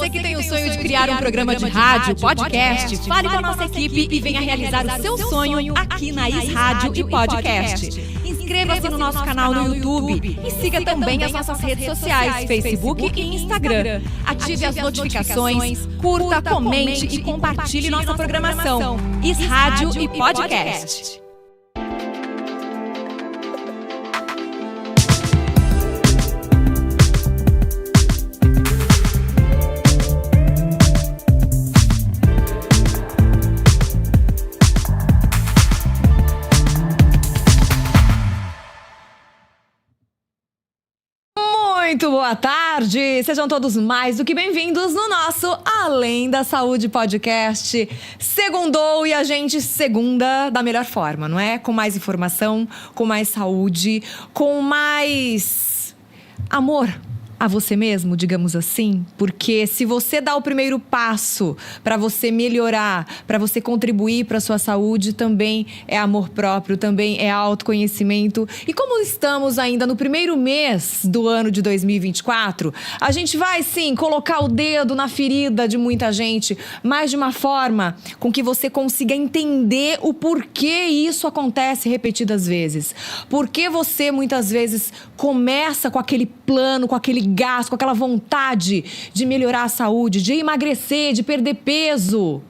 Você que tem o sonho de criar um programa de rádio, podcast, fale com a nossa equipe e venha realizar o seu sonho aqui na Is Rádio e Podcast. Inscreva-se no nosso canal no YouTube e siga também as nossas redes sociais, Facebook e Instagram. Ative as notificações, curta, comente e compartilhe nossa programação. Is Rádio e Podcast. Muito boa tarde, sejam todos mais do que bem-vindos no nosso Além da Saúde Podcast. Segundou e a gente segunda da melhor forma, não é? Com mais informação, com mais saúde, com mais amor a você mesmo, digamos assim, porque se você dá o primeiro passo para você melhorar, para você contribuir para a sua saúde, também é amor próprio, também é autoconhecimento. E como estamos ainda no primeiro mês do ano de 2024, a gente vai sim colocar o dedo na ferida de muita gente, mas de uma forma com que você consiga entender o porquê isso acontece repetidas vezes. Porque você muitas vezes começa com aquele plano, com aquele gasto, com aquela vontade de melhorar a saúde, de emagrecer, de perder peso.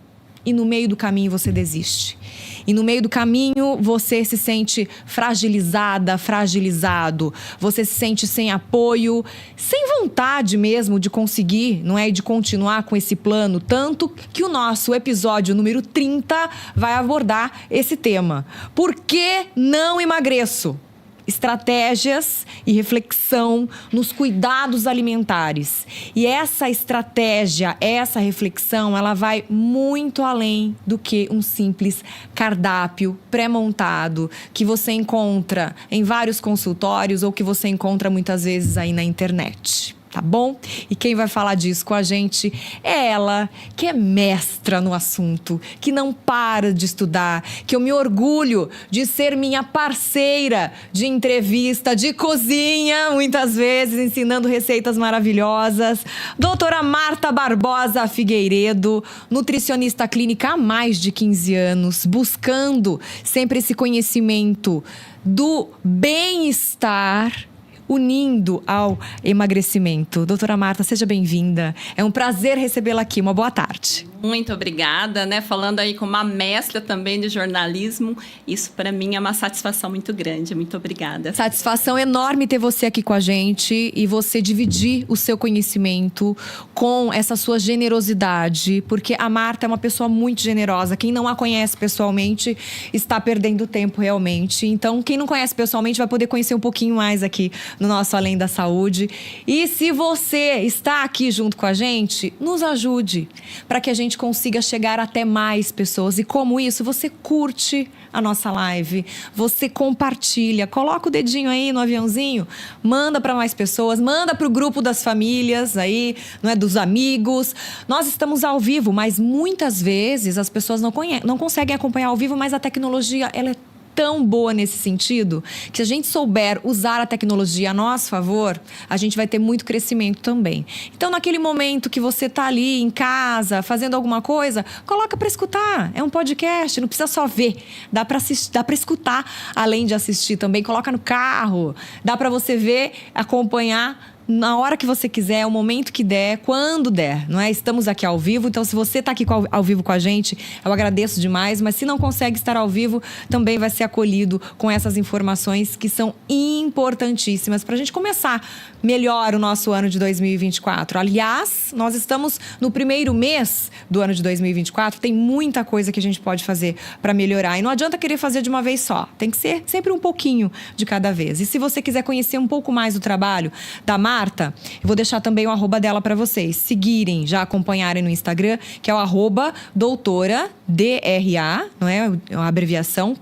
E no meio do caminho você desiste. E no meio do caminho você se sente fragilizada, fragilizado. Você se sente sem apoio, sem vontade mesmo de conseguir, não é? E de continuar com esse plano. Tanto que o nosso episódio número 30 vai abordar esse tema. Por que não emagreço? Estratégias e reflexão nos cuidados alimentares. E essa estratégia, essa reflexão, ela vai muito além do que um simples cardápio pré-montado que você encontra em vários consultórios ou que você encontra muitas vezes aí na internet. Tá bom? E quem vai falar disso com a gente é ela, que é mestra no assunto, que não para de estudar, que eu me orgulho de ser minha parceira de entrevista, de cozinha, muitas vezes ensinando receitas maravilhosas. Doutora Marta Barbosa Figueiredo, nutricionista clínica há mais de 15 anos, buscando sempre esse conhecimento do bem-estar, unindo ao emagrecimento. Doutora Marta, seja bem-vinda. É um prazer recebê-la aqui. Uma boa tarde. Muito obrigada, né? Falando aí com uma mestra também de jornalismo, isso para mim é uma satisfação muito grande. Muito obrigada. Satisfação enorme ter você aqui com a gente e você dividir o seu conhecimento com essa sua generosidade, porque a Marta é uma pessoa muito generosa. Quem não a conhece pessoalmente está perdendo tempo realmente. Então, quem não conhece pessoalmente vai poder conhecer um pouquinho mais aqui no nosso Além da Saúde. E se você está aqui junto com a gente, nos ajude para que a gente consiga chegar até mais pessoas. E como isso, você curte a nossa live, você compartilha, coloca o dedinho aí no aviãozinho, manda para mais pessoas, manda para o grupo das famílias aí, não é, dos amigos. Nós estamos ao vivo, mas muitas vezes as pessoas não conseguem acompanhar ao vivo, mas a tecnologia, ela é tão boa nesse sentido, que se a gente souber usar a tecnologia a nosso favor, a gente vai ter muito crescimento também. Então, naquele momento que você tá ali em casa, fazendo alguma coisa, coloca para escutar. É um podcast, não precisa só ver. Dá para assistir, dá para escutar, além de assistir também. Coloca no carro, dá para você ver, acompanhar na hora que você quiser, o momento que der, quando der, não é? Estamos aqui ao vivo, então se você está aqui ao vivo com a gente, eu agradeço demais, mas se não consegue estar ao vivo, também vai ser acolhido com essas informações que são importantíssimas para a gente começar melhor o nosso ano de 2024. Aliás, nós estamos no primeiro mês do ano de 2024, tem muita coisa que a gente pode fazer para melhorar. E não adianta querer fazer de uma vez só, tem que ser sempre um pouquinho de cada vez. E se você quiser conhecer um pouco mais do trabalho da Marta, eu vou deixar também o arroba dela para vocês seguirem, já acompanharem no Instagram, que é o arroba doutora, DRA, não é uma abreviação,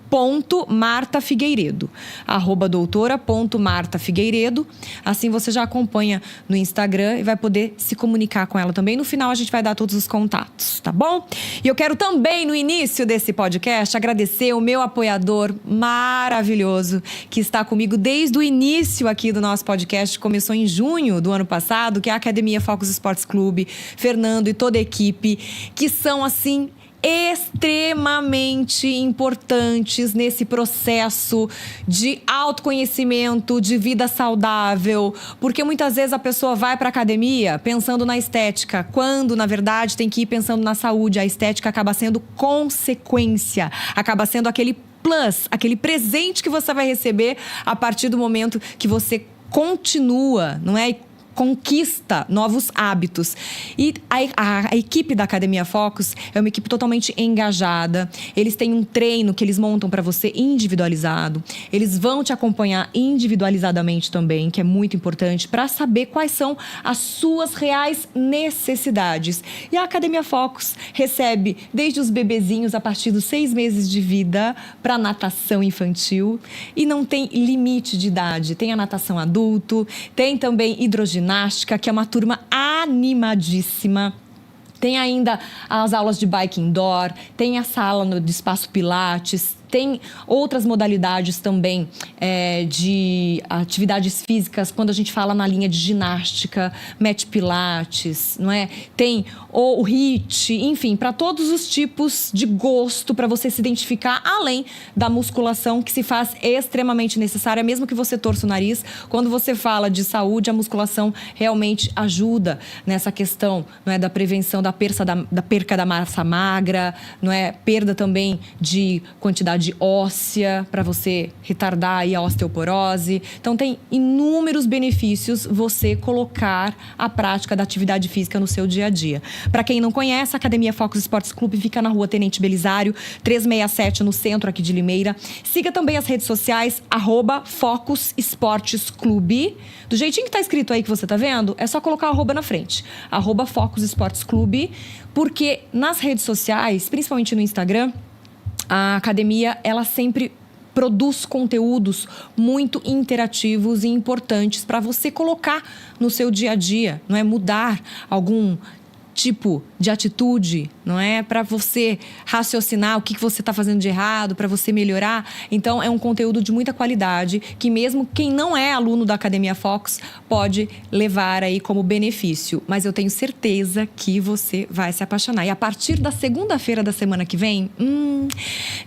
Marta Figueiredo. Arroba doutora.marta Figueiredo. Assim você já acompanha no Instagram e vai poder se comunicar com ela também. No final a gente vai dar todos os contatos, tá bom? E eu quero também, no início desse podcast, agradecer o meu apoiador maravilhoso, que está comigo desde o início aqui do nosso podcast, começou em junho do ano passado, que é a Academia Focus Sports Clube, Fernando e toda a equipe, que são, assim, extremamente importantes nesse processo de autoconhecimento, de vida saudável, porque muitas vezes a pessoa vai para a academia pensando na estética, quando na verdade tem que ir pensando na saúde. A estética acaba sendo consequência, acaba sendo aquele plus, aquele presente que você vai receber a partir do momento que você continua, não é? Conquista novos hábitos. E a equipe da Academia Focus é uma equipe totalmente engajada. Eles têm um treino que eles montam para você individualizado. Eles vão te acompanhar individualizadamente também, que é muito importante, para saber quais são as suas reais necessidades. E a Academia Focus recebe desde os bebezinhos a partir dos 6 meses de vida para natação infantil. E não tem limite de idade. Tem a natação adulto, tem também hidroginástica, que é uma turma animadíssima. Tem ainda as aulas de bike indoor, tem a sala de espaço pilates, tem outras modalidades também de atividades físicas, quando a gente fala na linha de ginástica, mat pilates, não é? Tem o HIIT, enfim, para todos os tipos de gosto, para você se identificar, além da musculação, que se faz extremamente necessária, mesmo que você torça o nariz. Quando você fala de saúde, a musculação realmente ajuda nessa questão, não é, da prevenção da perca da massa magra, não é? Perda também de quantidade óssea, para você retardar aí a osteoporose. Então tem inúmeros benefícios você colocar a prática da atividade física no seu dia a dia. Para quem não conhece, a Academia Focus Sports Clube fica na Rua Tenente Belisário, 367, no centro aqui de Limeira. Siga também as redes sociais, @Focus Esportes Clube. Do jeitinho que tá escrito aí que você tá vendo, é só colocar @ na frente. @Focus Esportes Clube, porque nas redes sociais, principalmente no Instagram, a academia, ela sempre produz conteúdos muito interativos e importantes para você colocar no seu dia a dia, não é? Mudar algum tipo de atitude, não é? Para você raciocinar o que você está fazendo de errado, para você melhorar. Então, é um conteúdo de muita qualidade que mesmo quem não é aluno da Academia Focus pode levar aí como benefício. Mas eu tenho certeza que você vai se apaixonar. E a partir da segunda-feira da semana que vem,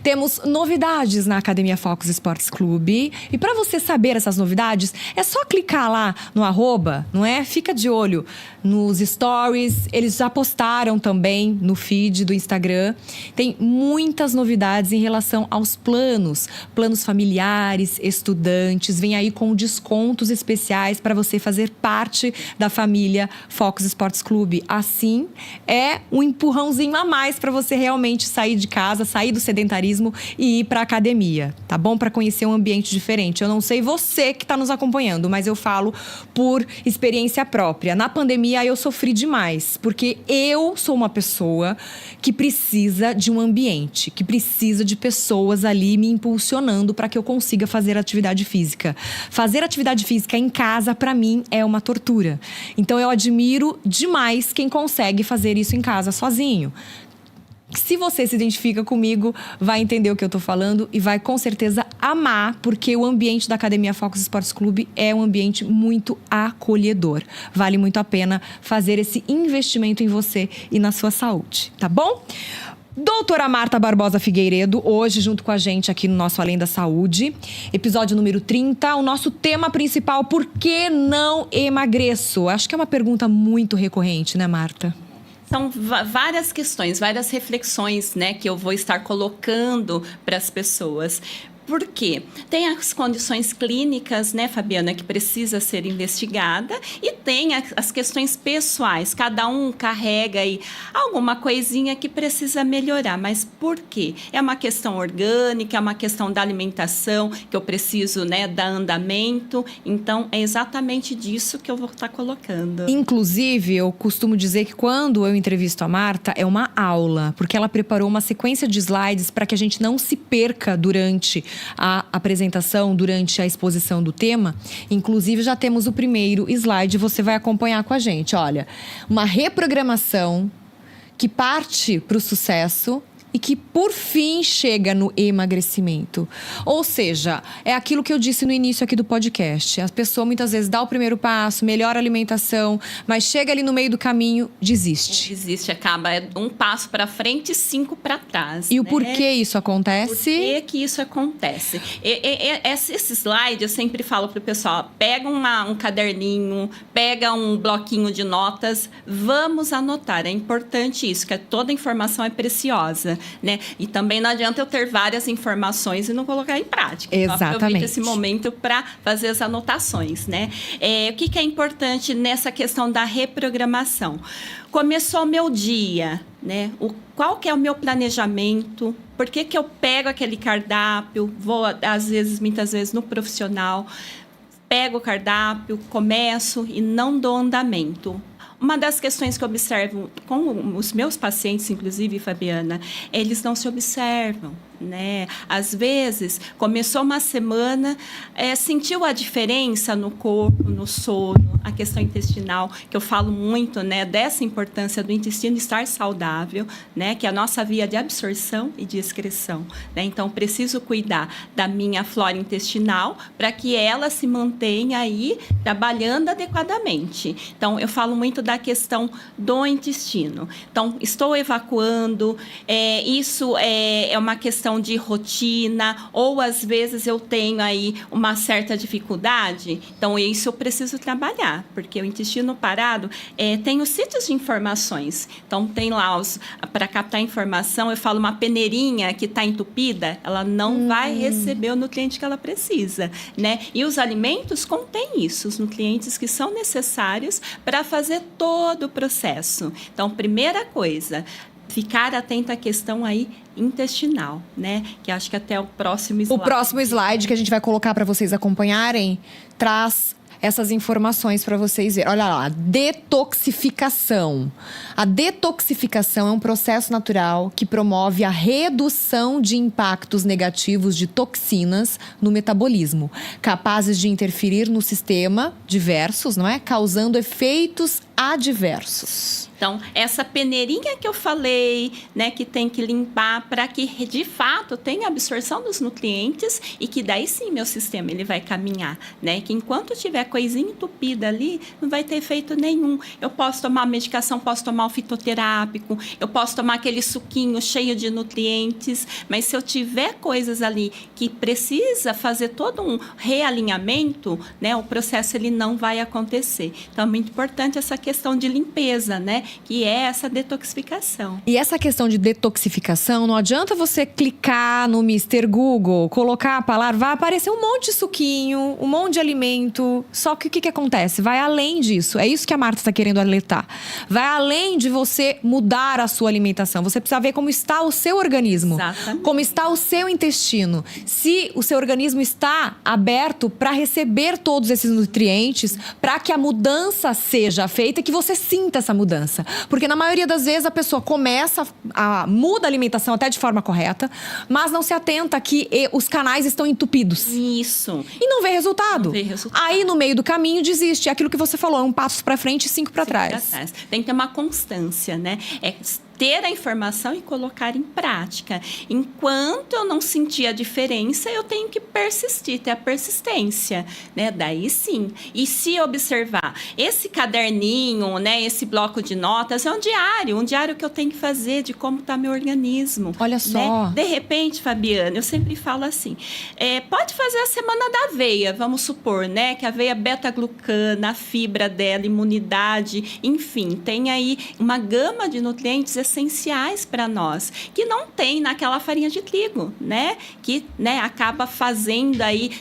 temos novidades na Academia Focus Sports Clube. E para você saber essas novidades, é só clicar lá no @, não é? Fica de olho nos stories. Eles já postaram também no feed do Instagram. Tem muitas novidades em relação aos planos familiares, estudantes. Vem aí com descontos especiais para você fazer parte da família Focus Sports Clube. Assim, é um empurrãozinho a mais para você realmente sair de casa, sair do sedentarismo e ir para a academia, tá bom? Para conhecer um ambiente diferente. Eu não sei você que está nos acompanhando, mas eu falo por experiência própria. Na pandemia, eu sofri demais, porque eu sou uma pessoa que precisa de um ambiente, que precisa de pessoas ali me impulsionando para que eu consiga fazer atividade física. Fazer atividade física em casa, para mim, é uma tortura. Então, eu admiro demais quem consegue fazer isso em casa sozinho. Se você se identifica comigo, vai entender o que eu tô falando e vai com certeza amar, porque o ambiente da Academia Focus Sports Clube é um ambiente muito acolhedor. Vale muito a pena fazer esse investimento em você e na sua saúde, tá bom? Doutora Marta Barbosa Figueiredo, hoje junto com a gente aqui no nosso Além da Saúde, episódio número 30, o nosso tema principal: por que não emagreço? Acho que é uma pergunta muito recorrente, né, Marta? São várias questões, várias reflexões, né, que eu vou estar colocando para as pessoas. Por quê? Tem as condições clínicas, né, Fabiana, que precisa ser investigada, e tem as questões pessoais. Cada um carrega aí alguma coisinha que precisa melhorar. Mas por quê? É uma questão orgânica, é uma questão da alimentação, que eu preciso, né, dar andamento. Então, é exatamente disso que eu vou estar colocando. Inclusive, eu costumo dizer que quando eu entrevisto a Marta, é uma aula, porque ela preparou uma sequência de slides para que a gente não se perca durante a apresentação, durante a exposição do tema. Inclusive, já temos o primeiro slide, você vai acompanhar com a gente. Olha, uma reprogramação que parte para o sucesso e que, por fim, chega no emagrecimento. Ou seja, é aquilo que eu disse no início aqui do podcast. A pessoa, muitas vezes, dá o primeiro passo, melhora a alimentação, mas chega ali no meio do caminho, desiste. Desiste, acaba um passo para frente e 5 para trás. E o porquê isso acontece? Por que isso acontece? Esse slide, eu sempre falo pro pessoal, pega um caderninho, pega um bloquinho de notas, vamos anotar. É importante isso, que toda informação é preciosa. Né? E também não adianta eu ter várias informações e não colocar em prática. Exatamente. Então, aproveito esse momento para fazer as anotações. Né? O que é importante nessa questão da reprogramação? Começou o meu dia, né? Qual que é o meu planejamento? Por que eu pego aquele cardápio? Vou, muitas vezes, no profissional, pego o cardápio, começo e não dou andamento. Uma das questões que eu observo com os meus pacientes, inclusive, Fabiana, eles não se observam, né? Às vezes, começou uma semana, sentiu a diferença no corpo, no sono, a questão intestinal, que eu falo muito, né, dessa importância do intestino estar saudável, né, que é a nossa via de absorção e de excreção, né? Então, preciso cuidar da minha flora intestinal para que ela se mantenha aí trabalhando adequadamente. Então, eu falo muito da questão do intestino. Então, estou evacuando, isso é uma questão de rotina, ou às vezes eu tenho aí uma certa dificuldade, então isso eu preciso trabalhar, porque o intestino parado tem os sítios de informações, então tem lá para captar informação, eu falo uma peneirinha que está entupida, ela não vai receber o nutriente que ela precisa, né? E os alimentos contêm isso, os nutrientes que são necessários para fazer todo o processo. Então, primeira coisa, ficar atento à questão aí intestinal, né? Que acho que até o próximo slide. O próximo slide que a gente vai colocar para vocês acompanharem traz essas informações para vocês verem. Olha lá, detoxificação. A detoxificação é um processo natural que promove a redução de impactos negativos de toxinas no metabolismo, capazes de interferir no sistema diversos, não é? Causando efeitos adversos. Então, essa peneirinha que eu falei, né, que tem que limpar para que, de fato, tenha absorção dos nutrientes e que daí sim meu sistema ele vai caminhar, né? Que enquanto tiver coisinha entupida ali, não vai ter efeito nenhum. Eu posso tomar medicação, posso tomar o fitoterápico, eu posso tomar aquele suquinho cheio de nutrientes, mas se eu tiver coisas ali que precisa fazer todo um realinhamento, né, o processo ele não vai acontecer. Então, é muito importante essa questão de limpeza, né? Que é essa detoxificação. E essa questão de detoxificação, não adianta você clicar no Mr. Google, colocar a palavra, vai aparecer um monte de suquinho, um monte de alimento. Só que o que acontece? Vai além disso. É isso que a Marta está querendo alertar. Vai além de você mudar a sua alimentação. Você precisa ver como está o seu organismo. Exatamente. Como está o seu intestino. Se o seu organismo está aberto para receber todos esses nutrientes, para que a mudança seja feita e que você sinta essa mudança. Porque na maioria das vezes a pessoa muda a alimentação até de forma correta, mas não se atenta que os canais estão entupidos. Isso. E não vê resultado. Não vê resultado. Aí no meio do caminho desiste. É aquilo que você falou, é um passo para frente e 5 para trás. Tem que ter uma constância, né? Ter a informação e colocar em prática. Enquanto eu não sentir a diferença, eu tenho que persistir, ter a persistência, né? Daí sim. E se observar, esse caderninho, né, esse bloco de notas é um diário que eu tenho que fazer de como está meu organismo. Olha só. Né? De repente, Fabiana, eu sempre falo assim, pode fazer a semana da aveia, vamos supor, né, que a aveia beta-glucana, a fibra dela, imunidade, enfim, tem aí uma gama de nutrientes essenciais para nós, que não tem naquela farinha de trigo, né? Que, né, acaba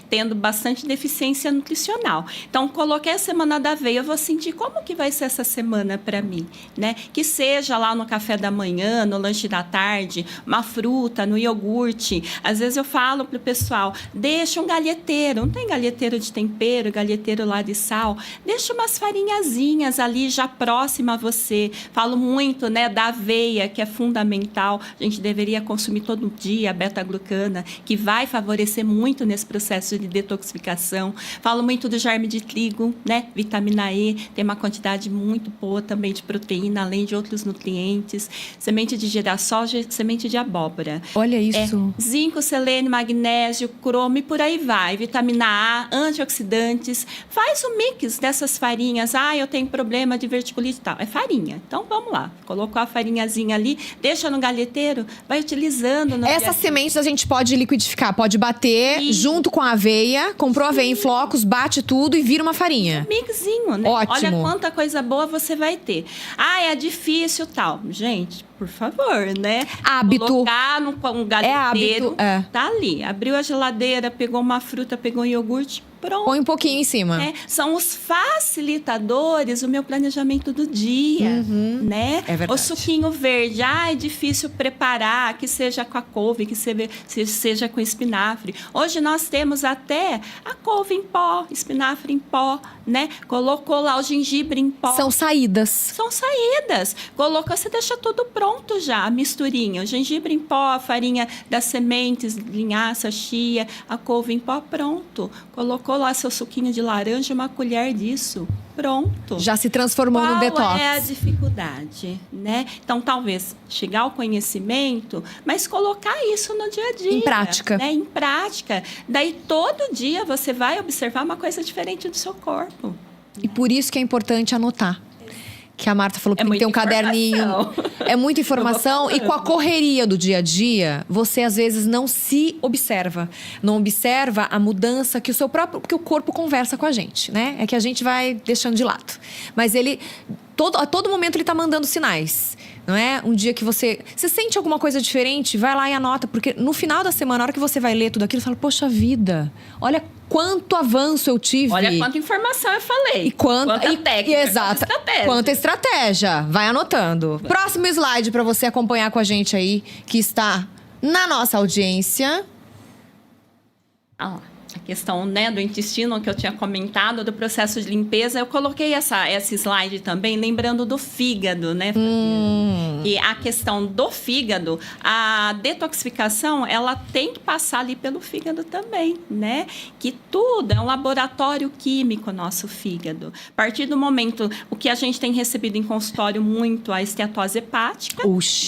tendo bastante deficiência nutricional. Então, coloquei a semana da aveia, eu vou sentir como que vai ser essa semana para mim, né? Que seja lá no café da manhã, no lanche da tarde, uma fruta, no iogurte. Às vezes eu falo pro pessoal, deixa um galheteiro, não tem galheteiro de tempero, galheteiro lá de sal, deixa umas farinhazinhas ali já próxima a você. Falo muito, né, da aveia, que é fundamental, a gente deveria consumir todo dia a beta-glucana, que vai favorecer muito muito nesse processo de detoxificação. Falo muito do germe de trigo, né? Vitamina E, tem uma quantidade muito boa também de proteína, além de outros nutrientes. Semente de girassol, semente de abóbora. Olha isso. Zinco, selênio, magnésio, cromo e por aí vai. Vitamina A, antioxidantes. Faz o mix dessas farinhas. Eu tenho problema de verticulite e tal. É farinha. Então, vamos lá. Colocou a farinhazinha ali, deixa no galheteiro, vai utilizando no Essas sementes a gente pode liquidificar, pode bater junto com a aveia. Comprou aveia em flocos, bate tudo e vira uma farinha. Mixinho, né? Ótimo. Olha quanta coisa boa você vai ter. É difícil tal. Gente, por favor, né? Hábito. Colocar num galheteiro. É hábito, Tá ali. Abriu a geladeira, pegou uma fruta, pegou um iogurte. Pronto. Põe um pouquinho em cima. São os facilitadores do meu planejamento do dia, né? É verdade. O suquinho verde, é difícil preparar, que seja com a couve, que seja com espinafre. Hoje nós temos até a couve em pó, espinafre em pó, né? Colocou lá o gengibre em pó. São saídas. São saídas. Colocou, você deixa tudo pronto já, a misturinha. O gengibre em pó, a farinha das sementes, linhaça, chia, a couve em pó, pronto. Colocou lá seu suquinho de laranja, uma colher disso. Pronto. Já se transformou no detox. Qual é a dificuldade, né? Então, talvez chegar ao conhecimento, mas colocar isso no dia a dia. Em prática. Né? Em prática. Daí, todo dia, você vai observar uma coisa diferente do seu corpo. E por isso que é importante anotar. Que a Marta falou que tem que ter um caderninho. É muita informação. E com a correria do dia a dia, você às vezes não se observa. Não observa a mudança que que o corpo conversa com a gente, né? É que a gente vai deixando de lado. Mas a todo momento ele tá mandando sinais. Não é? Um dia que você sente alguma coisa diferente, vai lá e anota. Porque no final da semana, na hora que você vai ler tudo aquilo, você fala, poxa vida, olha quanto avanço eu tive. Olha quanta informação eu falei. E quanta técnica. Exato. Quanta estratégia. Vai anotando. Próximo slide para você acompanhar com a gente aí, que está na nossa audiência. A questão, né, do intestino que eu tinha comentado, do processo de limpeza, eu coloquei esse slide também, lembrando do fígado, né? E a questão do fígado, a detoxificação, ela tem que passar ali pelo fígado também, né? Que tudo é um laboratório químico, nosso fígado. A partir do momento, o que a gente tem recebido em consultório muito, a esteatose hepática,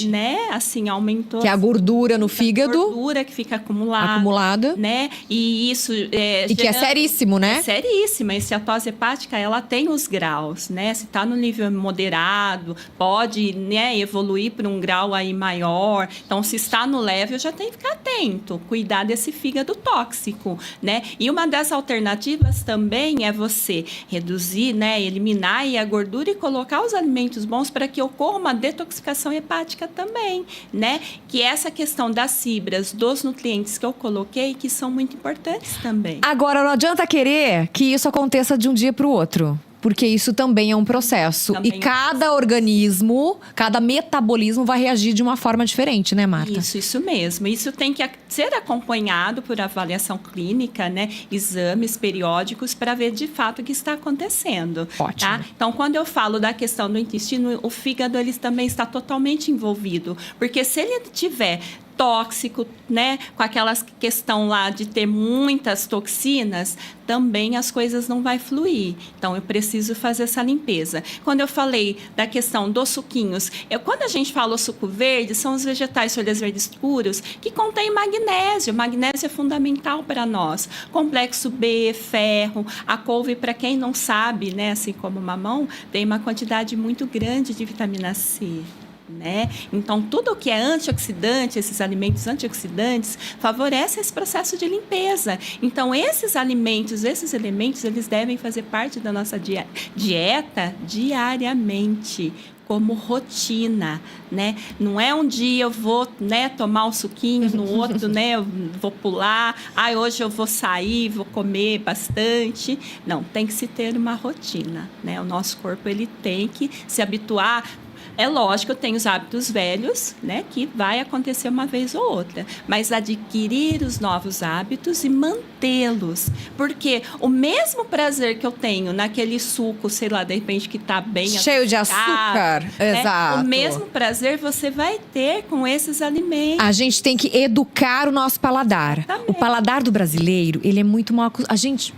né? Assim, aumentou. Que é a gordura no fígado. A gordura que fica acumulada. Né? E isso que é seríssimo, né? É seríssima. A esteatose hepática, ela tem os graus, né? Se está no nível moderado, pode, né, evoluir para um grau aí maior. Então, se está no leve, já tem que ficar atento, cuidar desse fígado tóxico, né? E uma das alternativas também é você reduzir, né, eliminar aí a gordura e colocar os alimentos bons para que ocorra uma detoxificação hepática também, né? Que é essa questão das fibras, dos nutrientes que eu coloquei, que são muito importantes também. Agora, não adianta querer que isso aconteça de um dia para o outro. Porque isso também é um processo. E cada organismo, cada metabolismo vai reagir de uma forma diferente, né, Marta? Isso mesmo. Isso tem que ser acompanhado por avaliação clínica, né? Exames periódicos para ver de fato o que está acontecendo. Ótimo. Tá? Então, quando eu falo da questão do intestino, o fígado ele também está totalmente envolvido. Porque se ele tiver tóxico, né, com aquela questão lá de ter muitas toxinas, também as coisas não vai fluir. Então, eu preciso fazer essa limpeza. Quando eu falei da questão dos suquinhos, quando a gente fala o suco verde, são os vegetais folhas verdes puros que contêm magnésio. Magnésio é fundamental para nós. Complexo B, ferro, a couve, para quem não sabe, né, assim como o mamão, tem uma quantidade muito grande de vitamina C. Né? Então, tudo o que é antioxidante, esses alimentos antioxidantes, favorece esse processo de limpeza. Então, esses alimentos, esses elementos, eles devem fazer parte da nossa dieta diariamente, como rotina, né? Não é um dia eu vou, né, tomar um suquinho, no outro, né, eu vou pular, hoje eu vou sair, vou comer bastante. Não, tem que se ter uma rotina, né? O nosso corpo, ele tem que se habituar. É lógico, tem os hábitos velhos, né, que vai acontecer uma vez ou outra, mas adquirir os novos hábitos e mantê-los, porque o mesmo prazer que eu tenho naquele suco, sei lá, de repente que está bem cheio de açúcar, né, exato. o mesmo prazer você vai ter com esses alimentos. A gente tem que educar o nosso paladar. Exatamente. O paladar do brasileiro, ele é muito mal acostumado. A gente,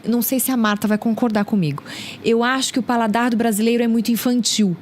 não sei se a Marta vai concordar comigo. Eu acho que o paladar do brasileiro é muito infantil.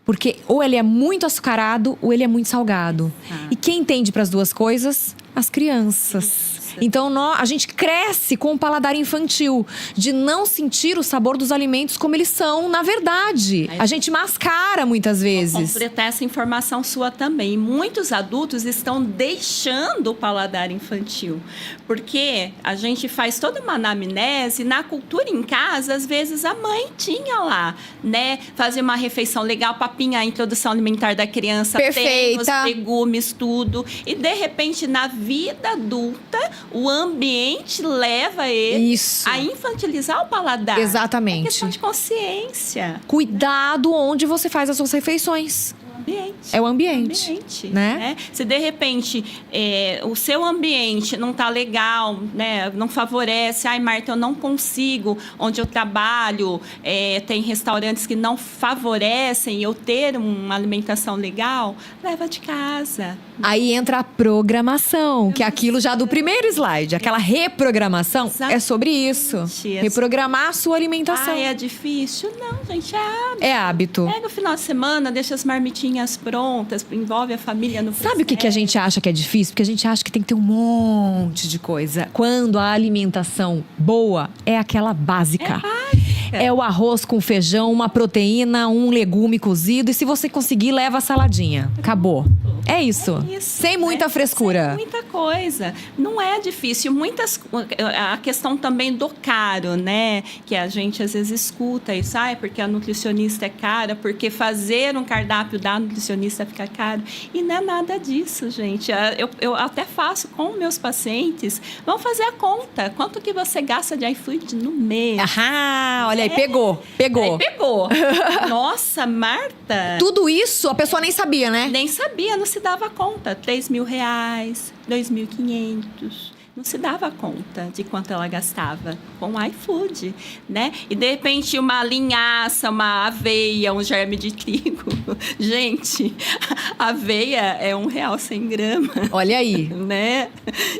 Porque ou ele é muito açucarado ou ele é muito salgado. E quem entende para as duas coisas? As crianças. Então, a gente cresce com um paladar infantil, de não sentir o sabor dos alimentos como eles são, na verdade. A gente mascara muitas vezes. Vou completar essa informação sua também. Muitos adultos estão deixando o paladar infantil. Porque a gente faz toda uma anamnese, na cultura em casa, às vezes a mãe tinha lá, né? Fazer uma refeição legal, papinha, a introdução alimentar da criança. Perfeita. Tem os legumes, tudo. E, de repente, na vida adulta, o ambiente leva ele a infantilizar o paladar. Exatamente. É questão de consciência. Cuidado onde você faz as suas refeições. É o ambiente, né? Se de repente o seu ambiente não tá legal, né? Não favorece. Ai, Marta, eu não consigo. Onde eu trabalho, tem restaurantes que não favorecem eu ter uma alimentação legal. Leva de casa. Aí entra a programação, que é aquilo já do primeiro slide. Aquela reprogramação é sobre isso. Reprogramar a sua alimentação. É difícil? Não, gente, é hábito. É hábito. Pega o final de semana, deixa as marmitinhas prontas, envolve a família no processo. Sabe o que a gente acha que é difícil? Porque a gente acha que tem que ter um monte de coisa. Quando a alimentação boa é aquela básica. É o arroz com feijão, uma proteína, um legume cozido. E se você conseguir, leva a saladinha. Acabou. É isso. Sem muita frescura. Sem muita coisa. Não é difícil. A questão também do caro, né? Que a gente às vezes escuta isso. Porque a nutricionista é cara, porque fazer um cardápio da nutricionista fica caro. E não é nada disso, gente. Eu até faço com meus pacientes. Vamos fazer a conta. Quanto que você gasta de iFood no mês? Olha aí, pegou. Aí pegou. Nossa, Marta. Tudo isso a pessoa nem sabia, né? Nem sabia, não se dava conta. R$3.000, R$2.500. Não se dava conta de quanto ela gastava com o iFood, né? E, de repente, uma linhaça, uma aveia, um germe de trigo. Gente, aveia é R$1 100 gramas. Olha aí. Né?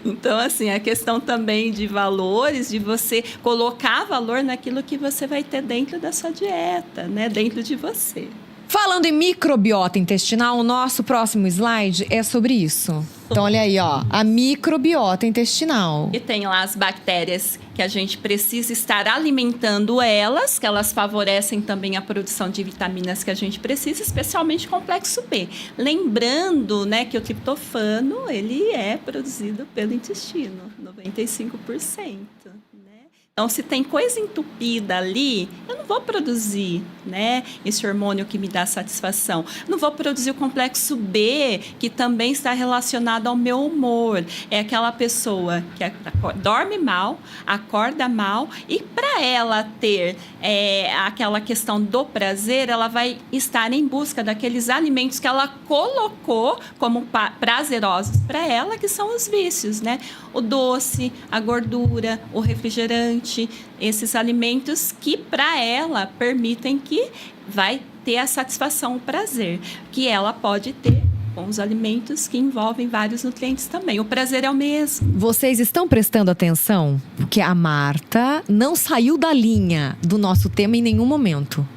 Então, assim, a questão também de valores, de você colocar valor naquilo que você vai ter dentro da sua dieta, né? Dentro de você. Falando em microbiota intestinal, o nosso próximo slide é sobre isso. Então, olha aí, ó, a microbiota intestinal. E tem lá as bactérias que a gente precisa estar alimentando elas, que elas favorecem também a produção de vitaminas que a gente precisa, especialmente complexo B. Lembrando, né, que o triptofano, ele é produzido pelo intestino, 95%. Então, se tem coisa entupida ali, eu não vou produzir, né, esse hormônio que me dá satisfação. Não vou produzir o complexo B, que também está relacionado ao meu humor. É aquela pessoa que dorme mal, acorda mal, e para ela ter aquela questão do prazer, ela vai estar em busca daqueles alimentos que ela colocou como prazerosos para ela, que são os vícios, né? O doce, a gordura, o refrigerante, esses alimentos que para ela permitem que vai ter a satisfação, o prazer, que ela pode ter com os alimentos que envolvem vários nutrientes também. O prazer é o mesmo. Vocês estão prestando atenção? Porque a Marta não saiu da linha do nosso tema em nenhum momento.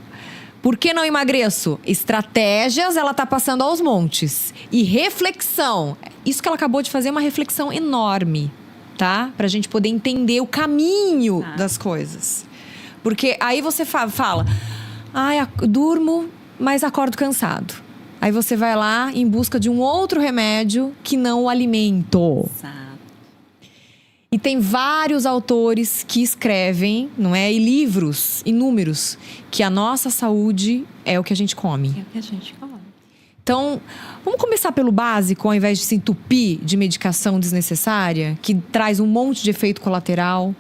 Por que não emagreço? Estratégias, ela tá passando aos montes. E reflexão. Isso que ela acabou de fazer é uma reflexão enorme, tá? Pra gente poder entender o caminho das coisas. Porque aí você fala, durmo, mas acordo cansado. Aí você vai lá em busca de um outro remédio que não o alimento. Exato. E tem vários autores que escrevem, não é? E livros inúmeros, que a nossa saúde é o que a gente come. É o que a gente come. Então, vamos começar pelo básico, ao invés de se entupir de medicação desnecessária, que traz um monte de efeito colateral,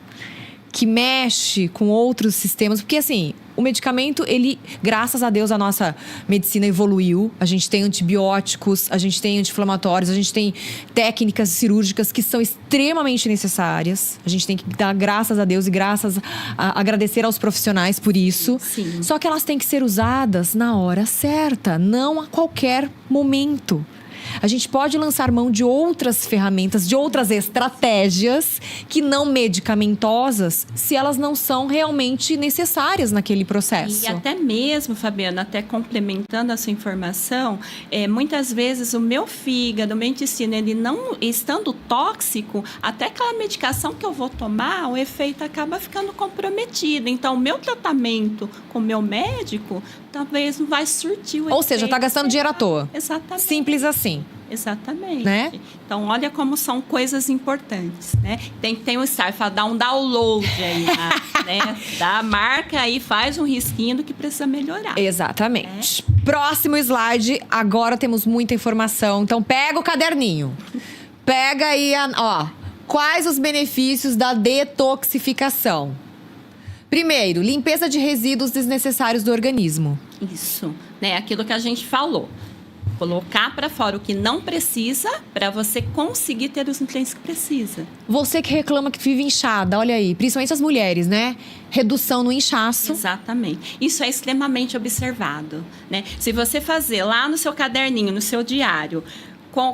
que mexe com outros sistemas. Porque, assim, O medicamento, ele, graças a Deus, a nossa medicina evoluiu. A gente tem antibióticos, a gente tem anti-inflamatórios, a gente tem técnicas cirúrgicas que são extremamente necessárias. A gente tem que dar graças a Deus e agradecer aos profissionais por isso. Sim. Só que elas têm que ser usadas na hora certa, não a qualquer momento. A gente pode lançar mão de outras ferramentas, de outras estratégias que não medicamentosas, se elas não são realmente necessárias naquele processo. E até mesmo, Fabiana, até complementando a sua informação, muitas vezes o meu fígado, o meu intestino, ele não estando tóxico, até aquela medicação que eu vou tomar, o efeito acaba ficando comprometido. Então, o meu tratamento com o meu médico talvez não vai surtir o efeito. Ou seja, tá gastando dinheiro à toa. Exatamente. Simples assim. Exatamente. Né? Então, olha como são coisas importantes, né? Tem o Star, dá um download aí, né? Dá, marca aí, faz um risquinho do que precisa melhorar. Exatamente. Próximo slide. Agora temos muita informação. Então, pega o caderninho. Pega aí, quais os benefícios da detoxificação? Primeiro, limpeza de resíduos desnecessários do organismo. Isso, né? Aquilo que a gente falou. Colocar para fora o que não precisa para você conseguir ter os nutrientes que precisa. Você que reclama que vive inchada, olha aí, principalmente as mulheres, né? Redução no inchaço. Exatamente. Isso é extremamente observado, né? Se você fazer lá no seu caderninho, no seu diário,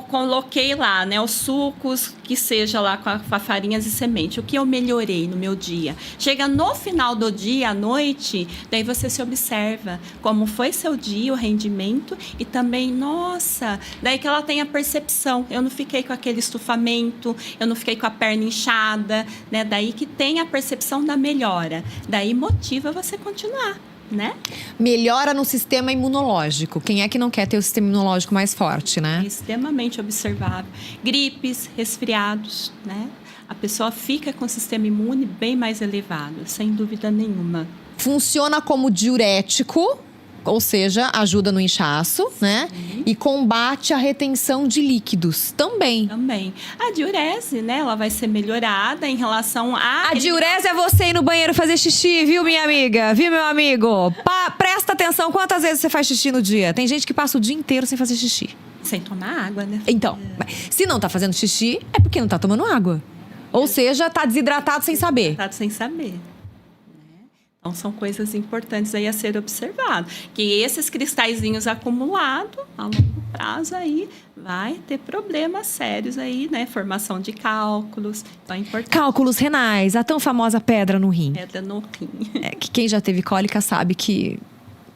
coloquei lá, né, os sucos que seja lá com a farinhas e semente. O que eu melhorei no meu dia? Chega no final do dia, à noite, daí você se observa como foi seu dia, o rendimento e também, nossa, daí que ela tem a percepção. Eu não fiquei com aquele estufamento, eu não fiquei com a perna inchada, né? Daí que tem a percepção da melhora. Daí motiva você continuar. Né? Melhora no sistema imunológico. Quem é que não quer ter o sistema imunológico mais forte, né? É extremamente observável. Gripes, resfriados, né? A pessoa fica com o sistema imune bem mais elevado, sem dúvida nenhuma. Funciona como diurético, ou seja, ajuda no inchaço, né? E combate a retenção de líquidos também. Também. A diurese, né? Ela vai ser melhorada em relação a... A diurese é você ir no banheiro fazer xixi, viu, minha amiga? Viu, meu amigo? Presta atenção, quantas vezes você faz xixi no dia? Tem gente que passa o dia inteiro sem fazer xixi. Sem tomar água, né? Então, se não tá fazendo xixi, é porque não tá tomando água. Ou seja, tá desidratado sem saber. Desidratado sem saber. Então, são coisas importantes aí a ser observado. Que esses cristalzinhos acumulados, a longo prazo, aí vai ter problemas sérios aí, né? Formação de cálculos. Então, é importante. Cálculos renais, a tão famosa pedra no rim. Pedra no rim. É que quem já teve cólica sabe que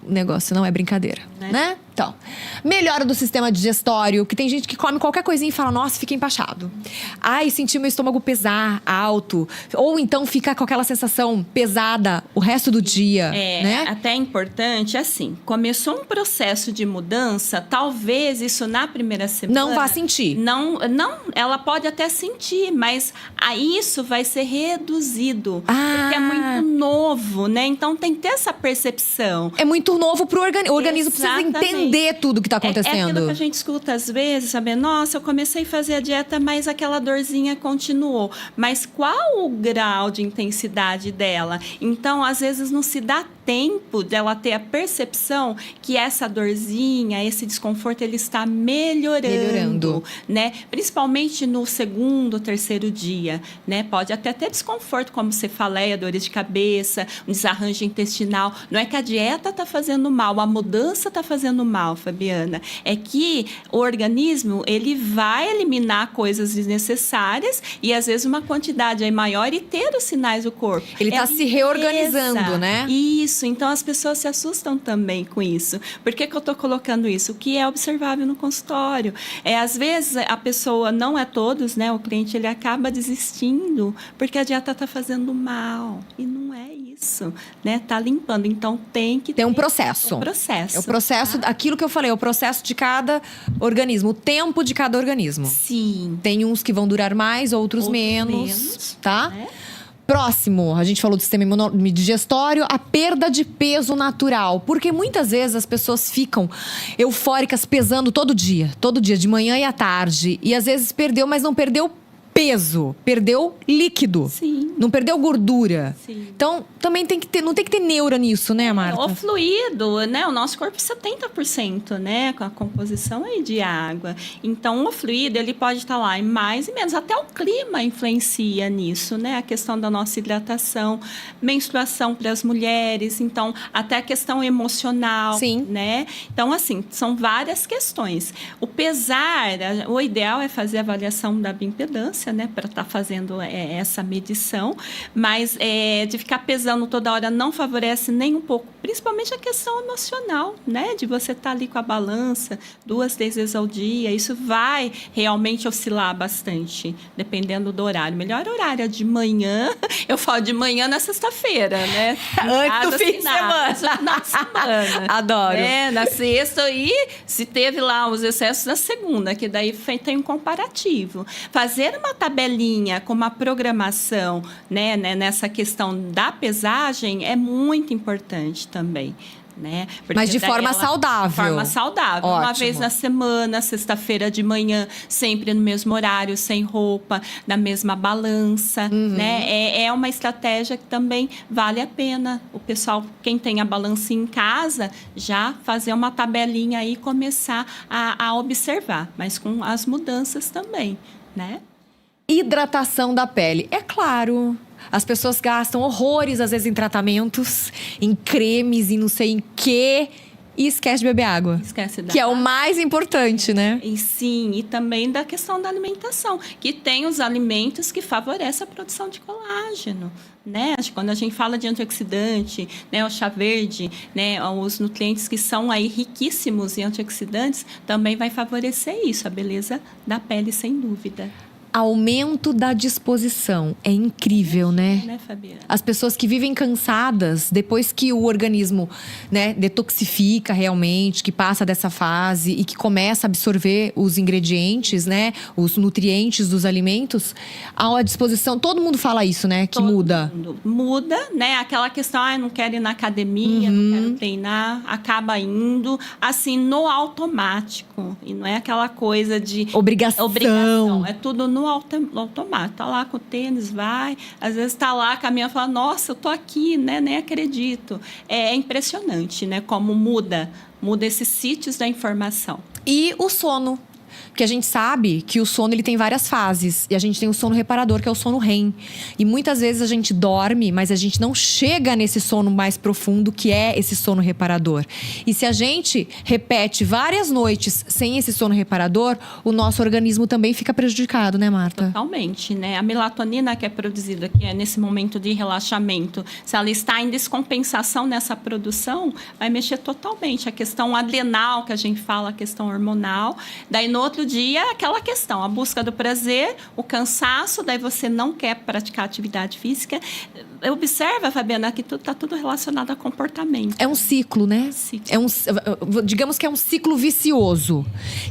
o negócio não é brincadeira, né? Então, melhora do sistema digestório, que tem gente que come qualquer coisinha e fala, nossa, fica empachado. Ai, senti meu estômago pesar, alto. Ou então fica com aquela sensação pesada o resto do dia, né? Até importante, assim, começou um processo de mudança, talvez isso na primeira semana... Não vá sentir. Não, ela pode até sentir, mas isso vai ser reduzido. Porque é muito novo, né? Então, tem que ter essa percepção. É muito novo pro organismo. O organismo precisa entender tudo o que está acontecendo. É aquilo que a gente escuta às vezes, sabe? Nossa, eu comecei a fazer a dieta, mas aquela dorzinha continuou. Mas qual o grau de intensidade dela? Então, às vezes, não se dá tempo dela ter a percepção que essa dorzinha, esse desconforto, ele está melhorando. Né? Principalmente no segundo, terceiro dia. Né? Pode até ter desconforto, como cefaleia, dores de cabeça, um desarranjo intestinal. Não é que a dieta está fazendo mal, a mudança está fazendo mal, Fabiana. É que o organismo, ele vai eliminar coisas desnecessárias e, às vezes, uma quantidade aí maior e ter os sinais do corpo. Ele está se reorganizando, né? Isso. Então, as pessoas se assustam também com isso. Por que eu estou colocando isso? O que é observável no consultório. Às vezes, a pessoa, não é todos, né? O cliente, ele acaba desistindo porque a dieta está fazendo mal. E não é isso, né? Tá limpando. Então, tem que ter um processo. Um processo. É o processo, aquilo que eu falei, é o processo de cada organismo, o tempo de cada organismo. Sim. Tem uns que vão durar mais, outros menos, tá? Próximo, a gente falou do sistema digestório, a perda de peso natural. Porque muitas vezes as pessoas ficam eufóricas pesando todo dia, de manhã e à tarde. E às vezes perdeu, mas não perdeu peso, perdeu líquido. Sim. não perdeu gordura. Sim. Então, também não tem que ter neura nisso, né, Marta? O fluido, né? O nosso corpo é 70%, né? Com a composição aí de água. Então, o fluido, ele pode estar lá em mais e menos. Até o clima influencia nisso, né? A questão da nossa hidratação, menstruação para as mulheres. Então, até a questão emocional, Sim. né? Então, assim, são várias questões. O pesar, o ideal é fazer a avaliação da bioimpedância, né? Para estar fazendo essa medição. Mas de ficar pesando toda hora não favorece nem um pouco, principalmente a questão emocional, né? De você estar ali com a balança 2, 3 vezes ao dia. Isso vai realmente oscilar bastante, dependendo do horário. Melhor horário é de manhã, eu falo de manhã na sexta-feira, né? Antes do fim de semana. Na semana. Adoro. Na sexta e se teve lá os excessos na segunda, que daí tem um comparativo. Fazer uma tabelinha com uma programação, né, nessa questão da pesagem é muito importante também. Né? Mas de forma saudável. De forma saudável. Ótimo. Uma vez na semana, sexta-feira de manhã, sempre no mesmo horário, sem roupa, na mesma balança. Né? É uma estratégia que também vale a pena. O pessoal, quem tem a balança em casa, já fazer uma tabelinha aí e começar a observar. Mas com as mudanças também, né? Hidratação da pele. É claro. As pessoas gastam horrores, às vezes, em tratamentos, em cremes, em não sei em quê. E esquece de beber água. Esquece da Que é o mais importante, né? E sim, e também da questão da alimentação, que tem os alimentos que favorecem a produção de colágeno. Né? Acho que quando a gente fala de antioxidante, né, o chá verde, né, os nutrientes que são aí riquíssimos em antioxidantes, também vai favorecer isso, a beleza da pele, sem dúvida. Aumento da disposição. É incrível, né? Fabiana? As pessoas que vivem cansadas, depois que o organismo, né, detoxifica realmente, que passa dessa fase e que começa a absorver os ingredientes, né, os nutrientes dos alimentos, a disposição, todo mundo fala isso, né, que muda. Muda, né? Aquela questão, não quero ir na academia, não quero treinar, acaba indo, assim, no automático. E não é aquela coisa de obrigação. É tudo no automático. Tá lá com o tênis, vai. Às vezes tá lá caminhando e fala, nossa, eu tô aqui, né? Nem acredito. É impressionante, né? Como muda esses sítios da informação. E o sono. Porque a gente sabe que o sono ele tem várias fases. E a gente tem o sono reparador, que é o sono REM. E muitas vezes a gente dorme, mas a gente não chega nesse sono mais profundo, que é esse sono reparador. E se a gente repete várias noites sem esse sono reparador, o nosso organismo também fica prejudicado, né, Marta? Totalmente, né? A melatonina que é produzida, que é nesse momento de relaxamento, se ela está em descompensação nessa produção, vai mexer totalmente. A questão adrenal, que a gente fala, a questão hormonal. Daí, no outro dia, aquela questão, a busca do prazer, o cansaço, daí você não quer praticar atividade física. Observa, Fabiana, que está tudo relacionado a comportamento. É um ciclo, né? Digamos que é um ciclo vicioso.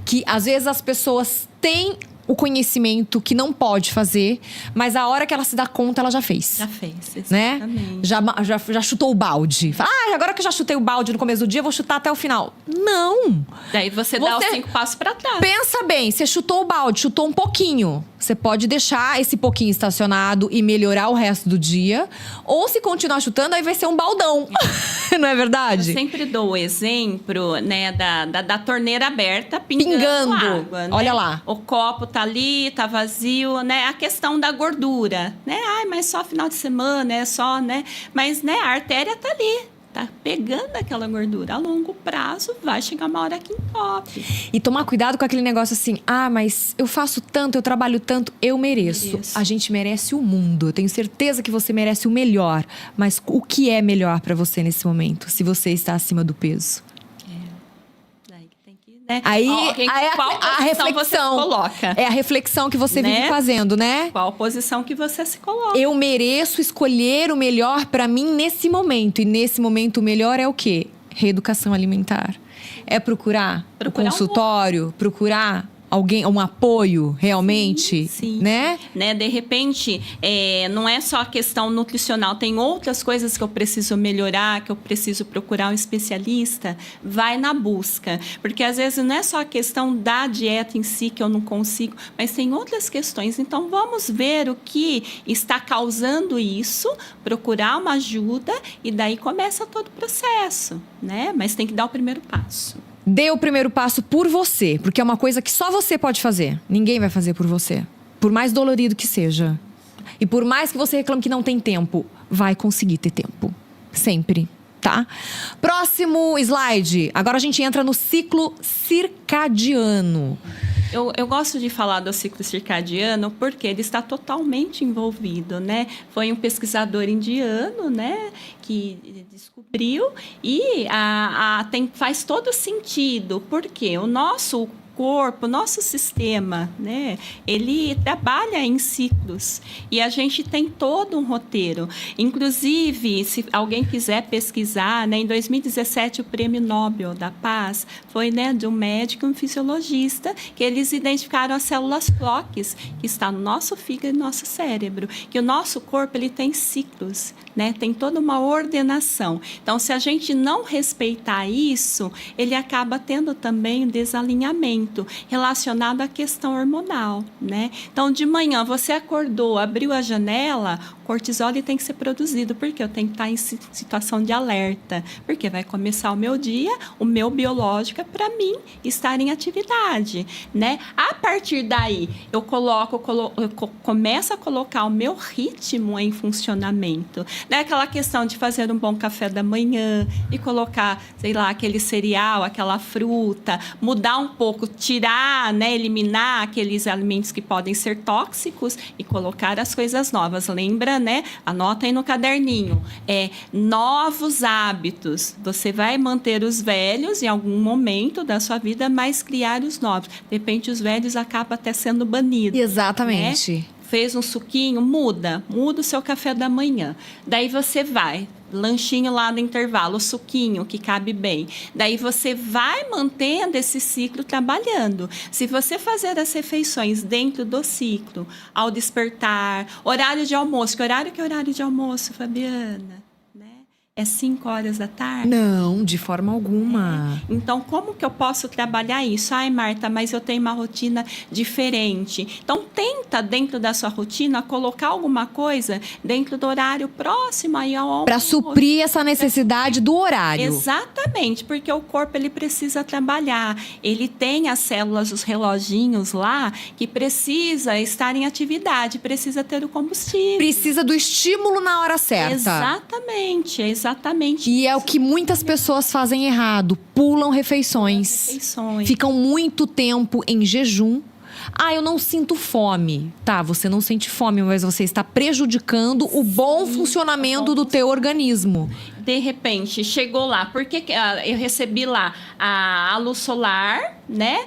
Que, às vezes, as pessoas têm o conhecimento que não pode fazer, mas a hora que ela se dá conta, ela já fez. Já fez, exatamente. Né? Já chutou o balde. Agora que eu já chutei o balde no começo do dia, eu vou chutar até o final. Não! Daí você dá os 5 passos para trás. Pensa bem, você chutou o balde, chutou um pouquinho. Você pode deixar esse pouquinho estacionado e melhorar o resto do dia. Ou se continuar chutando, aí vai ser um baldão. Não é verdade? Eu sempre dou o exemplo, né, da torneira aberta, pingando água. Né? Olha lá. O copo tá ali, tá vazio, né? A questão da gordura, né? Mas só final de semana, né? Mas, né, a artéria tá ali. Tá pegando aquela gordura. A longo prazo, vai chegar uma hora que entope. E tomar cuidado com aquele negócio assim, mas eu faço tanto, eu trabalho tanto, eu mereço. A gente merece o mundo. Eu tenho certeza que você merece o melhor. Mas o que é melhor pra você nesse momento, se você está acima do peso? Aí a reflexão você coloca. É a reflexão que você vive fazendo, né? Qual posição que você se coloca? Eu mereço escolher o melhor pra mim nesse momento. E nesse momento o melhor é o quê? Reeducação alimentar. É procurar o consultório, procurar alguém, um apoio realmente, Sim. né? De repente, não é só a questão nutricional, tem outras coisas que eu preciso melhorar, que eu preciso procurar um especialista, vai na busca. Porque às vezes não é só a questão da dieta em si que eu não consigo, mas tem outras questões. Então, vamos ver o que está causando isso, procurar uma ajuda e daí começa todo o processo, né? Mas tem que dar o primeiro passo. Dê o primeiro passo por você, porque é uma coisa que só você pode fazer. Ninguém vai fazer por você. Por mais dolorido que seja. E por mais que você reclame que não tem tempo, vai conseguir ter tempo. Sempre, tá? Próximo slide. Agora a gente entra no ciclo circadiano. Eu gosto de falar do ciclo circadiano porque ele está totalmente envolvido, né? Foi um pesquisador indiano, né, que descobriu e faz todo sentido, porque o nosso corpo, nosso sistema, né, ele trabalha em ciclos e a gente tem todo um roteiro. Inclusive, se alguém quiser pesquisar, né, em 2017 o Prêmio Nobel da Paz foi, né, de um médico e um fisiologista que eles identificaram as células cloques que está no nosso fígado e no nosso cérebro, que o nosso corpo ele tem ciclos, né, tem toda uma ordenação. Então, se a gente não respeitar isso, ele acaba tendo também um desalinhamento relacionado à questão hormonal, né? Então, de manhã, você acordou, abriu a janela, o cortisol tem que ser produzido, porque eu tenho que estar em situação de alerta, porque vai começar o meu dia, o meu biológico é para mim estar em atividade, né? A partir daí, eu começo a colocar o meu ritmo em funcionamento, né? Aquela questão de fazer um bom café da manhã e colocar, sei lá, aquele cereal, aquela fruta, mudar um pouco, tirar, né, eliminar aqueles alimentos que podem ser tóxicos e colocar as coisas novas. Lembra, né? Anota aí no caderninho. Novos hábitos. Você vai manter os velhos em algum momento da sua vida, mas criar os novos. De repente, os velhos acabam até sendo banidos. Exatamente. Né? Fez um suquinho, muda o seu café da manhã. Daí você vai, lanchinho lá no intervalo, o suquinho que cabe bem. Daí você vai mantendo esse ciclo trabalhando. Se você fazer as refeições dentro do ciclo, ao despertar, horário de almoço, que horário é horário de almoço, Fabiana? É 5 horas da tarde? Não, de forma alguma. Então, como que eu posso trabalhar isso? Ai, Marta, mas eu tenho uma rotina diferente. Então, tenta, dentro da sua rotina, colocar alguma coisa dentro do horário próximo aí ao almoço. Para suprir essa necessidade do horário. Exatamente, porque o corpo ele precisa trabalhar. Ele tem as células, os reloginhos lá, que precisa estar em atividade, precisa ter o combustível. Precisa do estímulo na hora certa. Exatamente. E é o que muitas pessoas fazem errado. Pulam refeições. Ficam muito tempo em jejum. Eu não sinto fome. Tá, você não sente fome, mas você está prejudicando o bom funcionamento do teu organismo. De repente, chegou lá. Porque eu recebi lá a luz solar, né?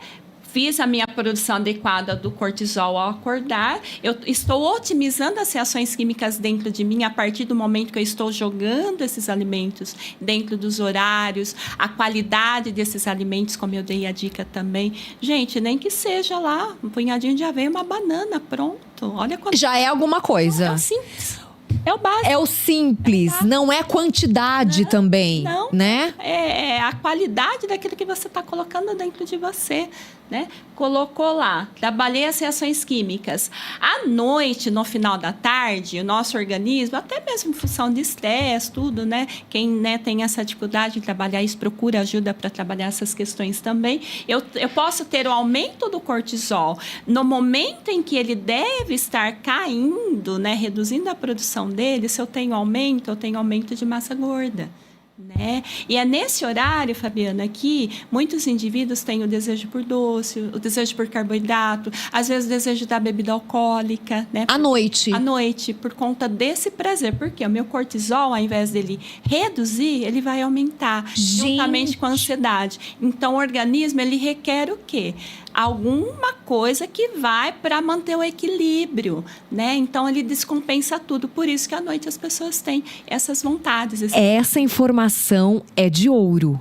Fiz a minha produção adequada do cortisol ao acordar. Eu estou otimizando as reações químicas dentro de mim a partir do momento que eu estou jogando esses alimentos dentro dos horários, a qualidade desses alimentos, como eu dei a dica também. Gente, nem que seja lá um punhadinho de aveia, uma banana, pronto. Olha quanto... Já é alguma coisa. É simples. É o básico. É o simples, não é quantidade também, não, né? É a qualidade daquilo que você está colocando dentro de você, né? Colocou lá, trabalhei as reações químicas. À noite, no final da tarde, o nosso organismo, até mesmo em função de estresse, tudo, né? Quem, né, tem essa dificuldade de trabalhar isso, procura ajuda para trabalhar essas questões também. Eu posso ter o aumento do cortisol no momento em que ele deve estar caindo, né? Reduzindo a produção dele. Se eu tenho aumento de massa gorda. Né? E é nesse horário, Fabiana, que muitos indivíduos têm o desejo por doce, o desejo por carboidrato, às vezes o desejo da bebida alcoólica, né? À noite, por conta desse prazer, porque o meu cortisol, ao invés dele reduzir, ele vai aumentar, juntamente com a ansiedade. Então, o organismo, ele requer o quê? Alguma coisa que vai para manter o equilíbrio, né? Então, ele descompensa tudo. Por isso que à noite as pessoas têm essas vontades. Essa informação é de ouro.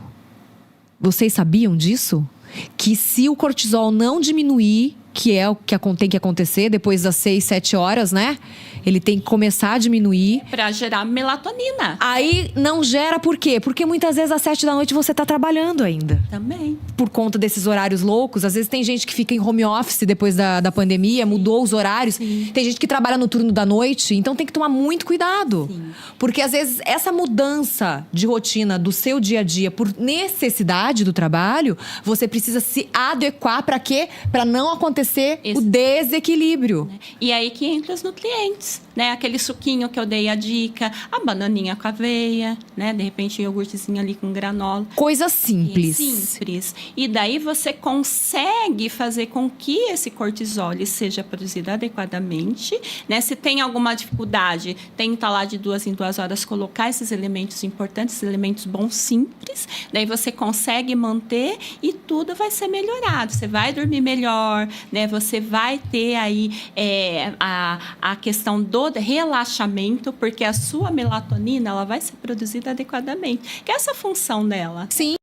Vocês sabiam disso? que se o cortisol não diminuir, que é o que tem que acontecer depois das 6, 7 horas, né? Ele tem que começar a diminuir. Pra gerar melatonina. Aí não gera por quê? Porque muitas vezes às 7 da noite você tá trabalhando ainda. Também. Por conta desses horários loucos. Às vezes tem gente que fica em home office depois da pandemia, mudou os horários. Sim. Tem gente que trabalha no turno da noite, então tem que tomar muito cuidado. Sim. Porque às vezes essa mudança de rotina do seu dia a dia por necessidade do trabalho, você precisa se adequar para quê? Para não acontecer o desequilíbrio. E aí que entra os nutrientes, né? Aquele suquinho que eu dei a dica, a bananinha com aveia, né? De repente um iogurtezinho ali com granola. Coisa simples. Simples. E daí você consegue fazer com que esse cortisol seja produzido adequadamente, né? Se tem alguma dificuldade, tenta lá de 2 em 2 horas colocar esses elementos importantes, esses elementos bons, simples. Daí você consegue manter e tudo vai ser melhorado. Você vai dormir melhor, né? Você vai ter aí a questão do relaxamento, porque a sua melatonina ela vai ser produzida adequadamente. Que é essa função dela. Sim.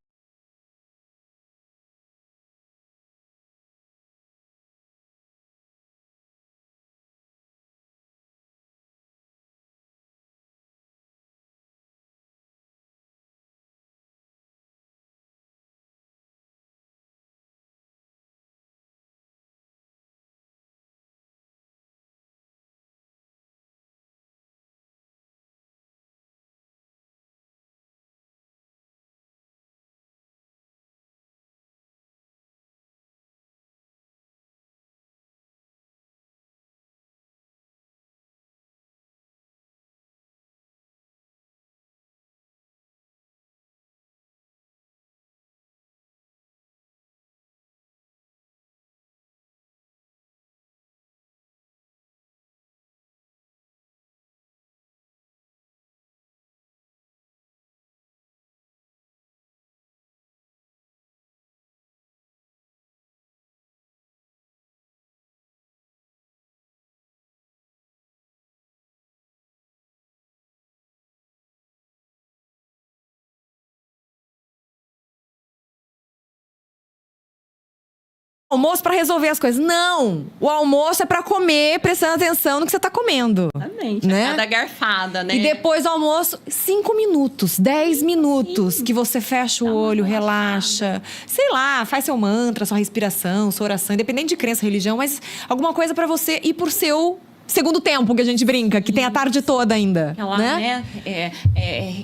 Almoço para resolver as coisas. Não! O almoço é para comer, prestando atenção no que você tá comendo. Exatamente. Né? Cada garfada, né? E depois do almoço, 5 minutos, 10 minutos, que você fecha o Dá uma olho, relaxada. relaxa. Sei lá, faz seu mantra, sua respiração, sua oração, independente de crença, religião, mas alguma coisa para você ir por seu segundo tempo, que a gente brinca, que tem a tarde toda ainda. Aquela, né?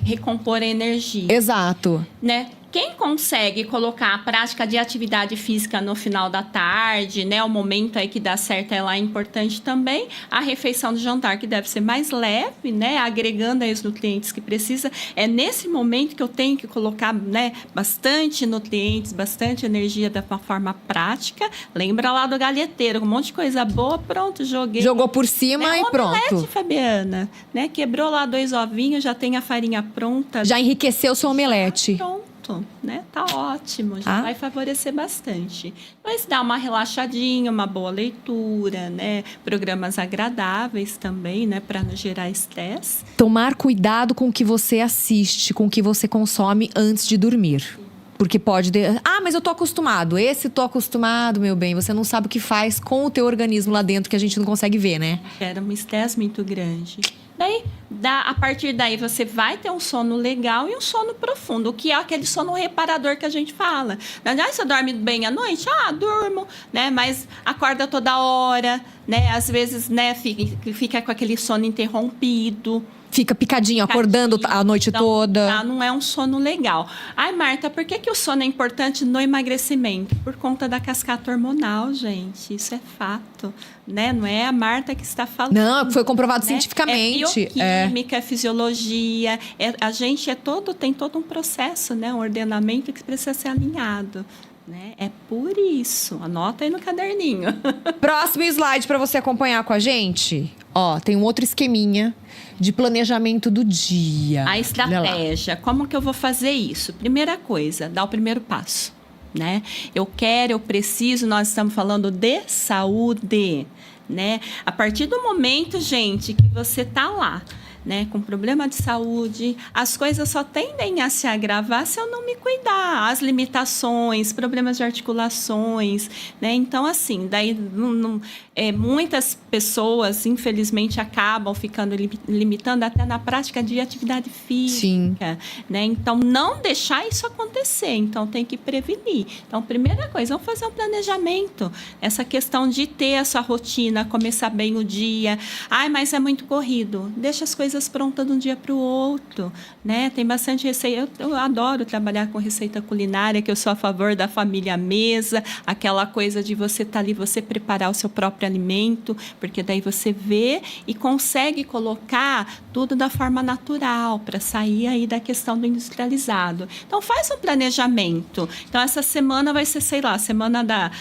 Recompor a energia. Exato. Né? Quem consegue colocar a prática de atividade física no final da tarde, né? O momento aí que dá certo é lá importante também. A refeição do jantar que deve ser mais leve, né? Agregando aí os nutrientes que precisa. É nesse momento que eu tenho que colocar, né? Bastante nutrientes, bastante energia da forma prática. Lembra lá do galheteiro, um monte de coisa boa, pronto, joguei. Jogou por cima e pronto. Omelete, Fabiana, né? Quebrou lá 2 ovinhos, já tem a farinha pronta. Já enriqueceu seu omelete. Pronto, né? Tá ótimo, já Ah. vai favorecer bastante. Mas dá uma relaxadinha, uma boa leitura, né? Programas agradáveis também, né? Para não gerar estresse. Tomar cuidado com o que você assiste, com o que você consome antes de dormir. Porque pode... mas eu tô acostumado. Esse tô acostumado, meu bem. Você não sabe o que faz com o teu organismo lá dentro que a gente não consegue ver, né? Gera um estresse muito grande. Daí, a partir daí, você vai ter um sono legal e um sono profundo, que é aquele sono reparador que a gente fala. Você dorme bem à noite? Durmo, né? Mas acorda toda hora, né? Às vezes, né, fica com aquele sono interrompido. Fica picadinho, acordando a noite Então, toda. Não é um sono legal. Ai, Marta, por que o sono é importante no emagrecimento? Por conta da cascata hormonal, gente. Isso é fato, né? Não é a Marta que está falando. Não, foi comprovado né? cientificamente. É bioquímica, é fisiologia. A gente tem todo um processo, né? Um ordenamento que precisa ser alinhado. Né? É por isso. Anota aí no caderninho. Próximo slide para você acompanhar com a gente. Ó, tem um outro esqueminha de planejamento do dia. A estratégia. Como que eu vou fazer isso? Primeira coisa, dar o primeiro passo. Né? Eu preciso, nós estamos falando de saúde. né? A partir do momento, gente, que você tá lá, né, com problema de saúde, as coisas só tendem a se agravar se eu não me cuidar. As limitações, problemas de articulações, né? Então, assim, daí muitas pessoas, infelizmente, acabam ficando limitando até na prática de atividade física. Sim. Né? Então, não deixar isso acontecer. Então, tem que prevenir. Então, primeira coisa, vamos fazer um planejamento. Essa questão de ter a sua rotina, começar bem o dia. Ai, mas é muito corrido. Deixa as coisas prontas de um dia para o outro, né? Tem bastante receita. Eu adoro trabalhar com receita culinária, que eu sou a favor da família à mesa, aquela coisa de você estar ali, você preparar o seu próprio alimento, porque daí você vê e consegue colocar tudo da forma natural, para sair aí da questão do industrializado. Então, faz um planejamento. Então, essa semana vai ser, sei lá, a semana da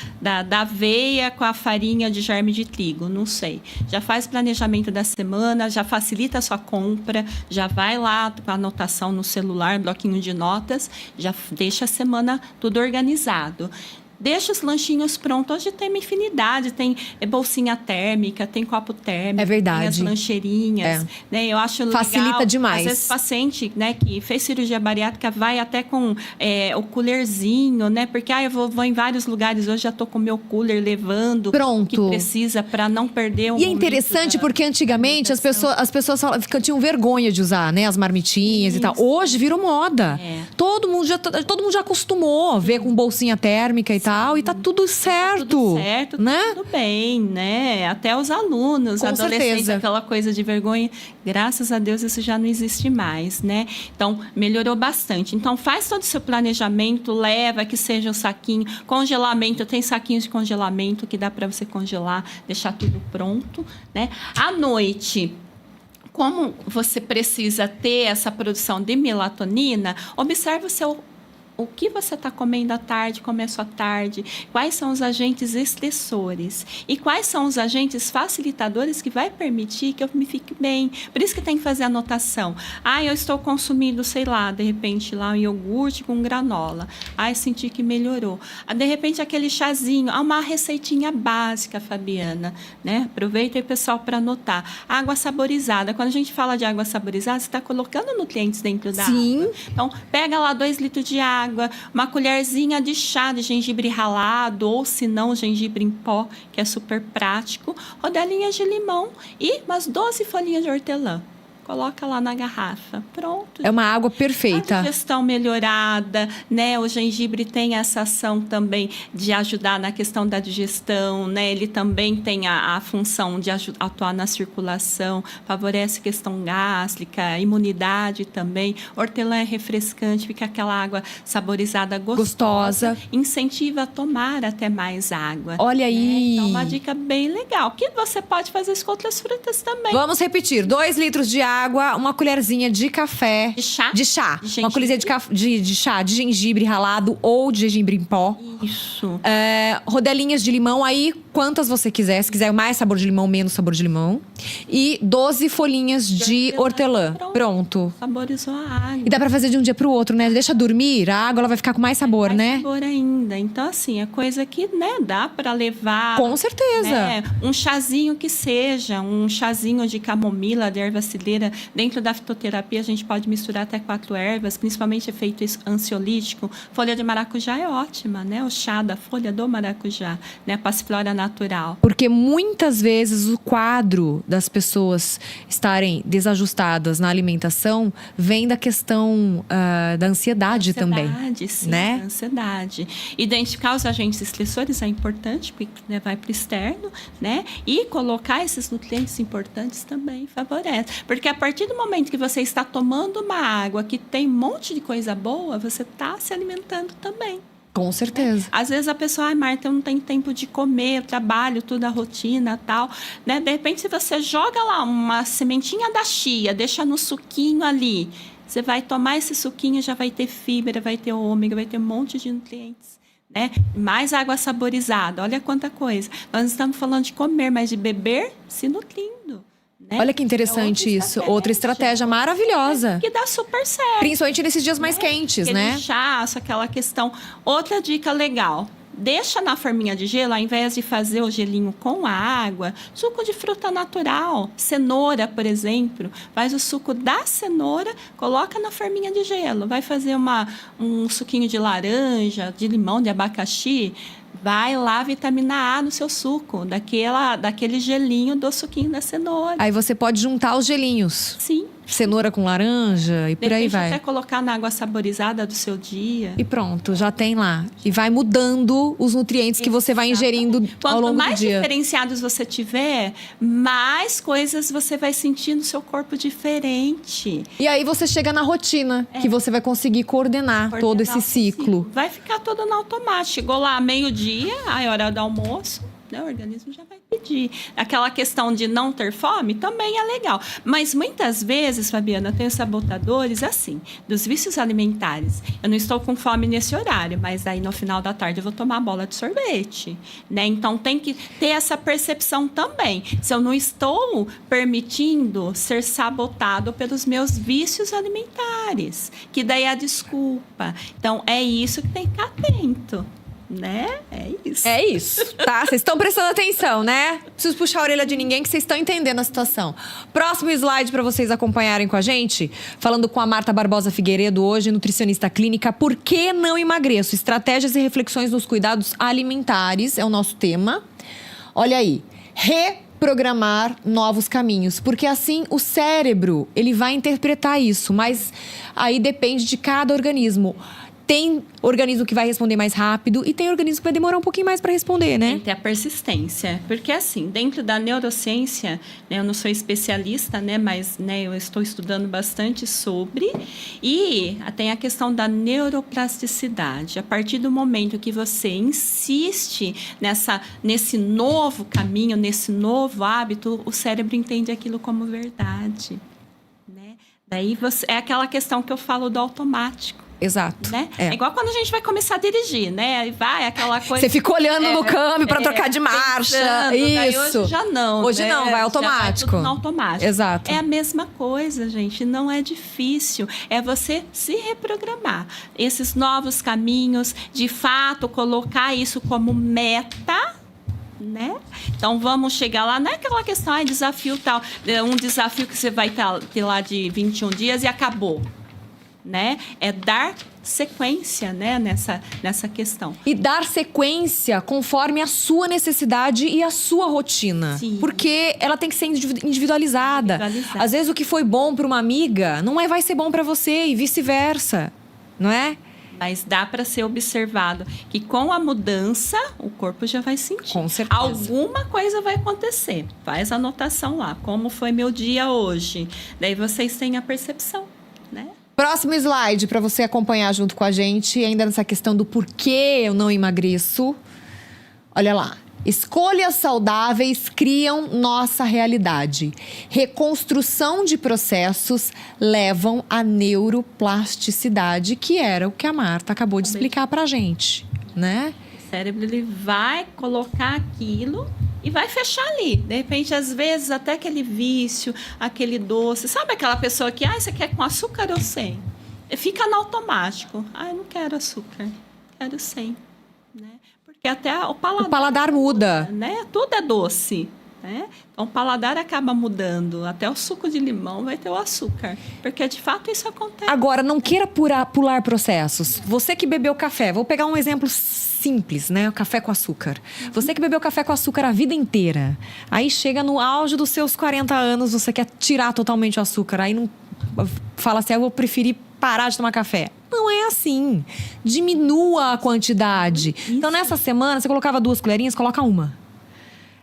aveia com a farinha de germe de trigo, não sei. Já faz planejamento da semana, já facilita a sua compra, já vai lá com a anotação no celular, bloquinho de notas, já deixa a semana tudo organizado. Deixa os lanchinhos prontos. Hoje tem uma infinidade. Tem bolsinha térmica, tem copo térmico. É verdade. Tem as lancheirinhas. Né? Eu acho legal. Facilita demais. Às vezes, paciente, né, que fez cirurgia bariátrica vai até com o coolerzinho, né? Porque eu vou em vários lugares. Hoje já tô com o meu cooler levando Pronto. o que precisa para não perder um. E é interessante porque antigamente as pessoas tinham vergonha de usar, né? As marmitinhas e tal. Hoje virou moda. Todo mundo já acostumou a ver com bolsinha térmica e tal, e tá tudo certo. Tudo certo, né? Tá tudo bem, né? Até os alunos, Com adolescentes, certeza. aquela coisa de vergonha. Graças a Deus isso já não existe mais, né? Então, melhorou bastante. Então, faz todo o seu planejamento, leva que seja um saquinho. Congelamento, tem saquinhos de congelamento que dá para você congelar, deixar tudo pronto, né? À noite, como você precisa ter essa produção de melatonina, observe o que você está comendo à tarde, começo à tarde, quais são os agentes estressores e quais são os agentes facilitadores que vai permitir que eu me fique bem. Por isso que tem que fazer anotação. Eu estou consumindo, sei lá, de repente lá um iogurte com granola. Senti que melhorou. De repente aquele chazinho, uma receitinha básica, Fabiana, né? Aproveita aí, pessoal, para anotar. Água saborizada. Quando a gente fala de água saborizada, você está colocando nutrientes dentro da água. Então, pega lá 2 litros de água, uma colherzinha de chá de gengibre ralado, ou se não, gengibre em pó, que é super prático, rodelinhas de limão e umas 12 folhinhas de hortelã. Coloca lá na garrafa. Pronto. É uma água perfeita. A digestão melhorada, né? O gengibre tem essa ação também de ajudar na questão da digestão, né? Ele também tem a função de atuar na circulação, favorece a questão gástrica, imunidade também. Hortelã é refrescante, fica aquela água saborizada gostosa. Incentiva a tomar até mais água. Olha aí. Então, uma dica bem legal. Que você pode fazer isso com outras frutas também. Vamos repetir. 2 litros de água, uma colherzinha de café. De chá? De chá. De uma colherzinha de chá de gengibre ralado ou de gengibre em pó. Isso. Rodelinhas de limão, aí quantas você quiser. Se quiser mais sabor de limão, menos sabor de limão. E 12 folhinhas de hortelã. Pronto. Saborizou a água. E dá pra fazer de um dia pro outro, né? Deixa dormir, a água ela vai ficar com mais sabor, né? Mais sabor ainda. Então, assim, é coisa que, né, dá pra levar. Com certeza. Né? Um chazinho que seja, um chazinho de camomila, de erva cidreira. Dentro da fitoterapia, a gente pode misturar até 4 ervas, principalmente efeito ansiolítico. Folha de maracujá é ótima, né? O chá da folha do maracujá, né? A passiflora natural. Porque muitas vezes o quadro das pessoas estarem desajustadas na alimentação vem da questão da ansiedade também. Sim, né? Ansiedade. Identificar os agentes estressores é importante, porque, né, vai para o externo, né? E colocar esses nutrientes importantes também favorece. Porque a partir do momento que você está tomando uma água que tem um monte de coisa boa, você está se alimentando também. Com certeza. Às vezes a pessoa, Marta, eu não tenho tempo de comer, eu trabalho, tudo a rotina e tal. Né? De repente, se você joga lá uma sementinha da chia, deixa no suquinho ali, você vai tomar esse suquinho, já vai ter fibra, vai ter ômega, vai ter um monte de nutrientes. Né? Mais água saborizada, olha quanta coisa. Nós estamos falando de comer, mas de beber se nutrindo. Né? Olha que interessante isso. Outra estratégia maravilhosa. Que dá super certo. Principalmente nesses dias mais quentes, Aquele né? inchaço, aquela questão. Outra dica legal. deixa na forminha de gelo, ao invés de fazer o gelinho com a água, suco de fruta natural, cenoura, por exemplo. Faz o suco da cenoura, coloca na forminha de gelo. Vai fazer um suquinho de laranja, de limão, de abacaxi. Vai lá vitamina A no seu suco, daquele gelinho do suquinho da cenoura. Aí você pode juntar os gelinhos. Sim. Cenoura com laranja e por aí vai. Até colocar na água saborizada do seu dia. E pronto, já tem lá. E vai mudando os nutrientes que você vai ingerindo ao longo do dia. Quanto mais diferenciados você tiver, mais coisas você vai sentir no seu corpo diferente. E aí você chega na rotina, que você vai conseguir coordenar todo esse ciclo. Vai ficar todo no automático. Chegou lá meio-dia, a hora do almoço, né, o organismo já vai pedir. Aquela questão de não ter fome também é legal. Mas muitas vezes, Fabiana, tem os sabotadores assim, dos vícios alimentares. Eu não estou com fome nesse horário, mas aí no final da tarde eu vou tomar a bola de sorvete, né? Então tem que ter essa percepção também. Se eu não estou permitindo ser sabotado pelos meus vícios alimentares, que daí é a desculpa. Então é isso que tem que ficar atento. Né? É isso. É isso, tá? Vocês estão prestando atenção, né? Não preciso puxar a orelha de ninguém que vocês estão entendendo a situação. Próximo slide para vocês acompanharem com a gente. Falando com a Marta Barbosa Figueiredo hoje, nutricionista clínica. Por que não emagreço? Estratégias e reflexões nos cuidados alimentares é o nosso tema. Olha aí. Reprogramar novos caminhos, porque assim o cérebro, ele vai interpretar isso, mas aí depende de cada organismo. Tem organismo que vai responder mais rápido e tem organismo que vai demorar um pouquinho mais para responder, né? Tem que ter a persistência. Porque, assim, dentro da neurociência, né, eu não sou especialista, né, mas né, eu estou estudando bastante sobre. E tem a questão da neuroplasticidade. A partir do momento que você insiste nesse novo caminho, nesse novo hábito, o cérebro entende aquilo como verdade. Né? Daí é aquela questão que eu falo do automático. Exato. Né? É igual quando a gente vai começar a dirigir, né? Aí vai aquela coisa... Você fica olhando no câmbio para trocar de marcha. Pensando, isso. Hoje já não. Hoje né? não, vai automático. Já vai tudo no automático. Exato. É a mesma coisa, gente. Não é difícil. É você se reprogramar. Esses novos caminhos, de fato, colocar isso como meta... Né? Então vamos chegar lá, não é aquela questão, desafio tal, um desafio que você vai ter lá de 21 dias e acabou. Né? É dar sequência, né, nessa questão. E dar sequência conforme a sua necessidade e a sua rotina. Sim. Porque ela tem que ser individualizada. Às vezes o que foi bom para uma amiga não vai ser bom para você e vice-versa, não é? Mas dá para ser observado que com a mudança, o corpo já vai sentir. Com certeza. Alguma coisa vai acontecer. Faz a anotação lá. Como foi meu dia hoje? Daí vocês têm a percepção, né? Próximo slide para você acompanhar junto com a gente, ainda nessa questão do porquê eu não emagreço. Olha lá. Escolhas saudáveis criam nossa realidade. Reconstrução de processos levam à neuroplasticidade, que era o que a Marta acabou de explicar pra gente, né? O cérebro, ele vai colocar aquilo e vai fechar ali. De repente, às vezes, até aquele vício, aquele doce. Sabe aquela pessoa que, você quer com açúcar ou sem? Fica no automático. Eu não quero açúcar, quero sem. Né? Porque até o paladar muda. Né? Tudo é doce. Né? Então, o paladar acaba mudando. Até o suco de limão vai ter o açúcar. Porque, de fato, isso acontece. Agora, não queira pular processos. Você que bebeu café, vou pegar um exemplo simples, né? O café com açúcar. Você que bebeu café com açúcar a vida inteira. Aí chega no auge dos seus 40 anos, você quer tirar totalmente o açúcar. Aí não fala assim, eu vou preferir parar de tomar café. Não é assim. Diminua a quantidade. Isso. Então, nessa semana, você colocava 2 colherinhas, coloca 1.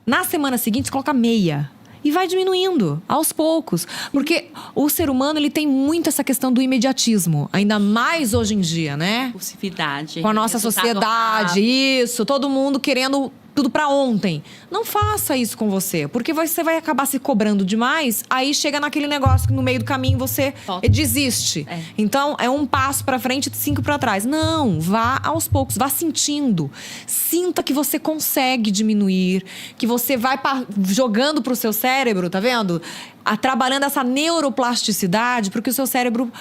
Na semana seguinte, você coloca meia. E vai diminuindo, aos poucos. Porque o ser humano, ele tem muito essa questão do imediatismo. Ainda mais hoje em dia, né? Impulsividade. Com a nossa sociedade, isso. Todo mundo querendo tudo pra ontem. Não faça isso com você. Porque você vai acabar se cobrando demais. Aí chega naquele negócio que no meio do caminho você desiste. Então, é 1 passo pra frente e 5 pra trás. Não, vá aos poucos. Vá sentindo. Sinta que você consegue diminuir. Que você vai jogando pro seu cérebro, tá vendo? trabalhando essa neuroplasticidade para que o seu cérebro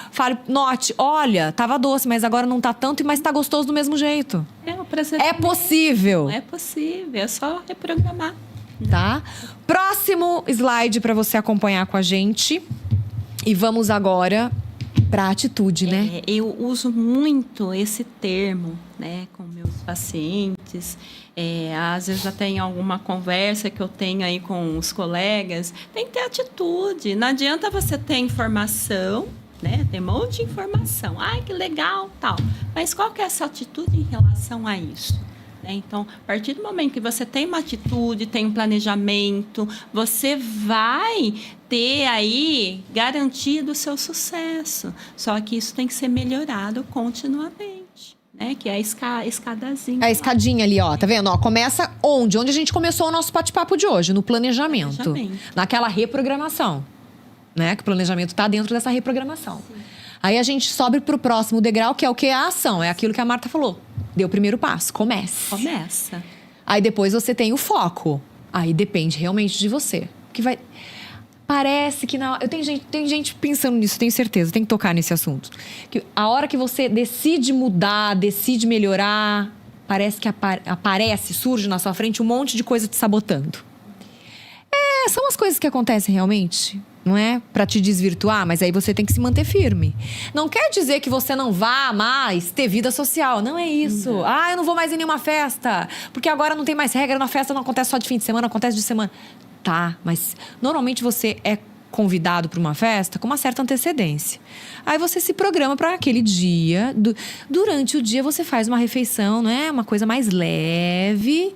note, olha, tava doce, mas agora não tá tanto, mas tá gostoso do mesmo jeito. É possível. É possível, é só reprogramar. Tá? Próximo slide para você acompanhar com a gente. E vamos agora para a atitude, né? Eu uso muito esse termo, né, com meus pacientes. Às vezes até em alguma conversa que eu tenho aí com os colegas, tem que ter atitude. Não adianta você ter informação, né? Tem um monte de informação. Ai, que legal, tal. Mas qual que é essa atitude em relação a isso? Então, a partir do momento que você tem uma atitude, tem um planejamento, você vai ter aí garantido o seu sucesso. Só que isso tem que ser melhorado continuamente, né? Que é a escadazinha. A escadinha ali, ó, tá vendo? Ó, começa onde? Onde a gente começou o nosso bate-papo de hoje, no planejamento. Naquela reprogramação, né? Que o planejamento tá dentro dessa reprogramação. Sim. Aí a gente sobe pro próximo degrau, que é o que? A ação. É aquilo que a Marta falou. Deu o primeiro passo. Começa. Aí depois você tem o foco. Aí depende realmente de você. Que vai... Parece que tem gente pensando nisso, tenho certeza. Tem que tocar nesse assunto. Que a hora que você decide mudar, decide melhorar, parece que surge na sua frente um monte de coisa te sabotando. São as coisas que acontecem realmente. Não é para te desvirtuar, mas aí você tem que se manter firme. Não quer dizer que você não vá mais ter vida social. Não é isso. Eu não vou mais em nenhuma festa, porque agora não tem mais regra, na festa não acontece só de fim de semana, acontece de semana. Tá, mas normalmente você é convidado para uma festa com uma certa antecedência. Aí você se programa para aquele dia. Durante o dia você faz uma refeição, não é? Uma coisa mais leve,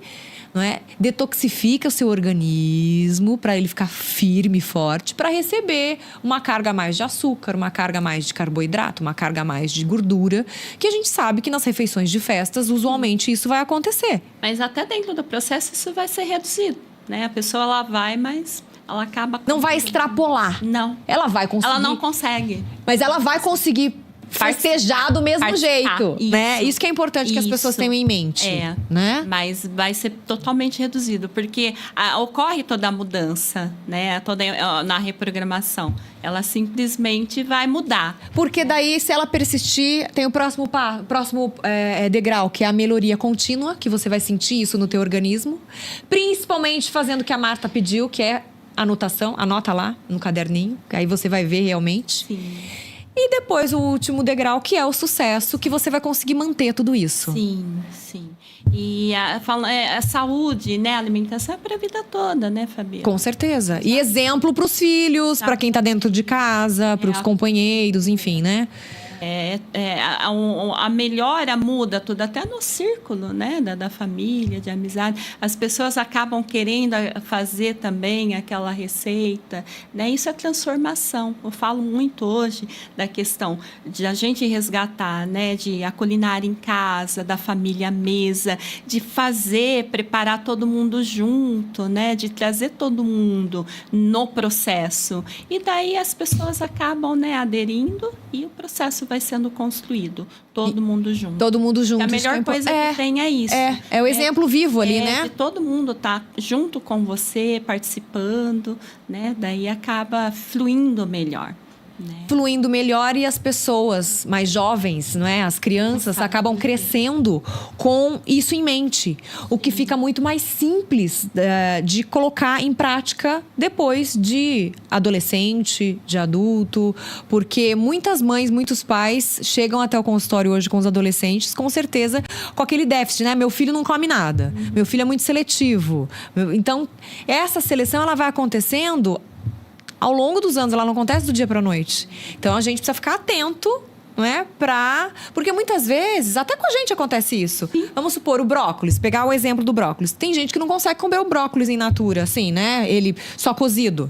não é? Detoxifica o seu organismo para ele ficar firme e forte, para receber uma carga a mais de açúcar, uma carga a mais de carboidrato, uma carga a mais de gordura, que a gente sabe que nas refeições de festas, usualmente, isso vai acontecer. Mas até dentro do processo isso vai ser reduzido, né? A pessoa, ela vai, mas ela acaba... Não vai extrapolar. Não. Ela vai conseguir. Ela não consegue. Mas ela vai conseguir festejar do mesmo jeito, né? Isso que é importante que as pessoas tenham em mente, né? Mas vai ser totalmente reduzido, porque ocorre toda a mudança, né? Na reprogramação. Ela simplesmente vai mudar. Porque daí, se ela persistir, tem o próximo degrau, que é a melhoria contínua, que você vai sentir isso no teu organismo. Principalmente fazendo o que a Marta pediu, que é anotação. Anota lá no caderninho, que aí você vai ver realmente. Sim. E depois o último degrau, que é o sucesso, que você vai conseguir manter tudo isso. Sim. E a saúde, né? A alimentação é para a vida toda, né, Fabiana? Com certeza. E exemplo para os filhos, para quem está dentro de casa, para os companheiros, enfim, né? A melhora muda tudo, até no círculo, né, da família, de amizade. As pessoas acabam querendo fazer também aquela receita, né? Isso é transformação. Eu falo muito hoje da questão de a gente resgatar, né, de a culinária em casa, da família à mesa, de preparar todo mundo junto, né, de trazer todo mundo no processo. E daí as pessoas acabam, né, aderindo e o processo vai sendo construído. Todo mundo junto. Todo mundo junto. A melhor coisa que tem é isso. É o exemplo vivo ali, né? De todo mundo tá junto com você, participando, né? Daí acaba fluindo melhor. Né? Fluindo melhor, e as pessoas mais jovens, não é? As crianças acabam crescendo com isso em mente. O que fica muito mais simples de colocar em prática depois de adolescente, de adulto. Porque muitas mães, muitos pais chegam até o consultório hoje com os adolescentes, com certeza, com aquele déficit, né? Meu filho não come nada. Meu filho é muito seletivo. Então, essa seleção, ela vai acontecendo ao longo dos anos, ela não acontece do dia para a noite. Então, a gente precisa ficar atento, não é? Porque muitas vezes, até com a gente acontece isso. Sim. Vamos supor, o brócolis, pegar o exemplo do brócolis. Tem gente que não consegue comer o brócolis in natura, assim, né? Ele só cozido.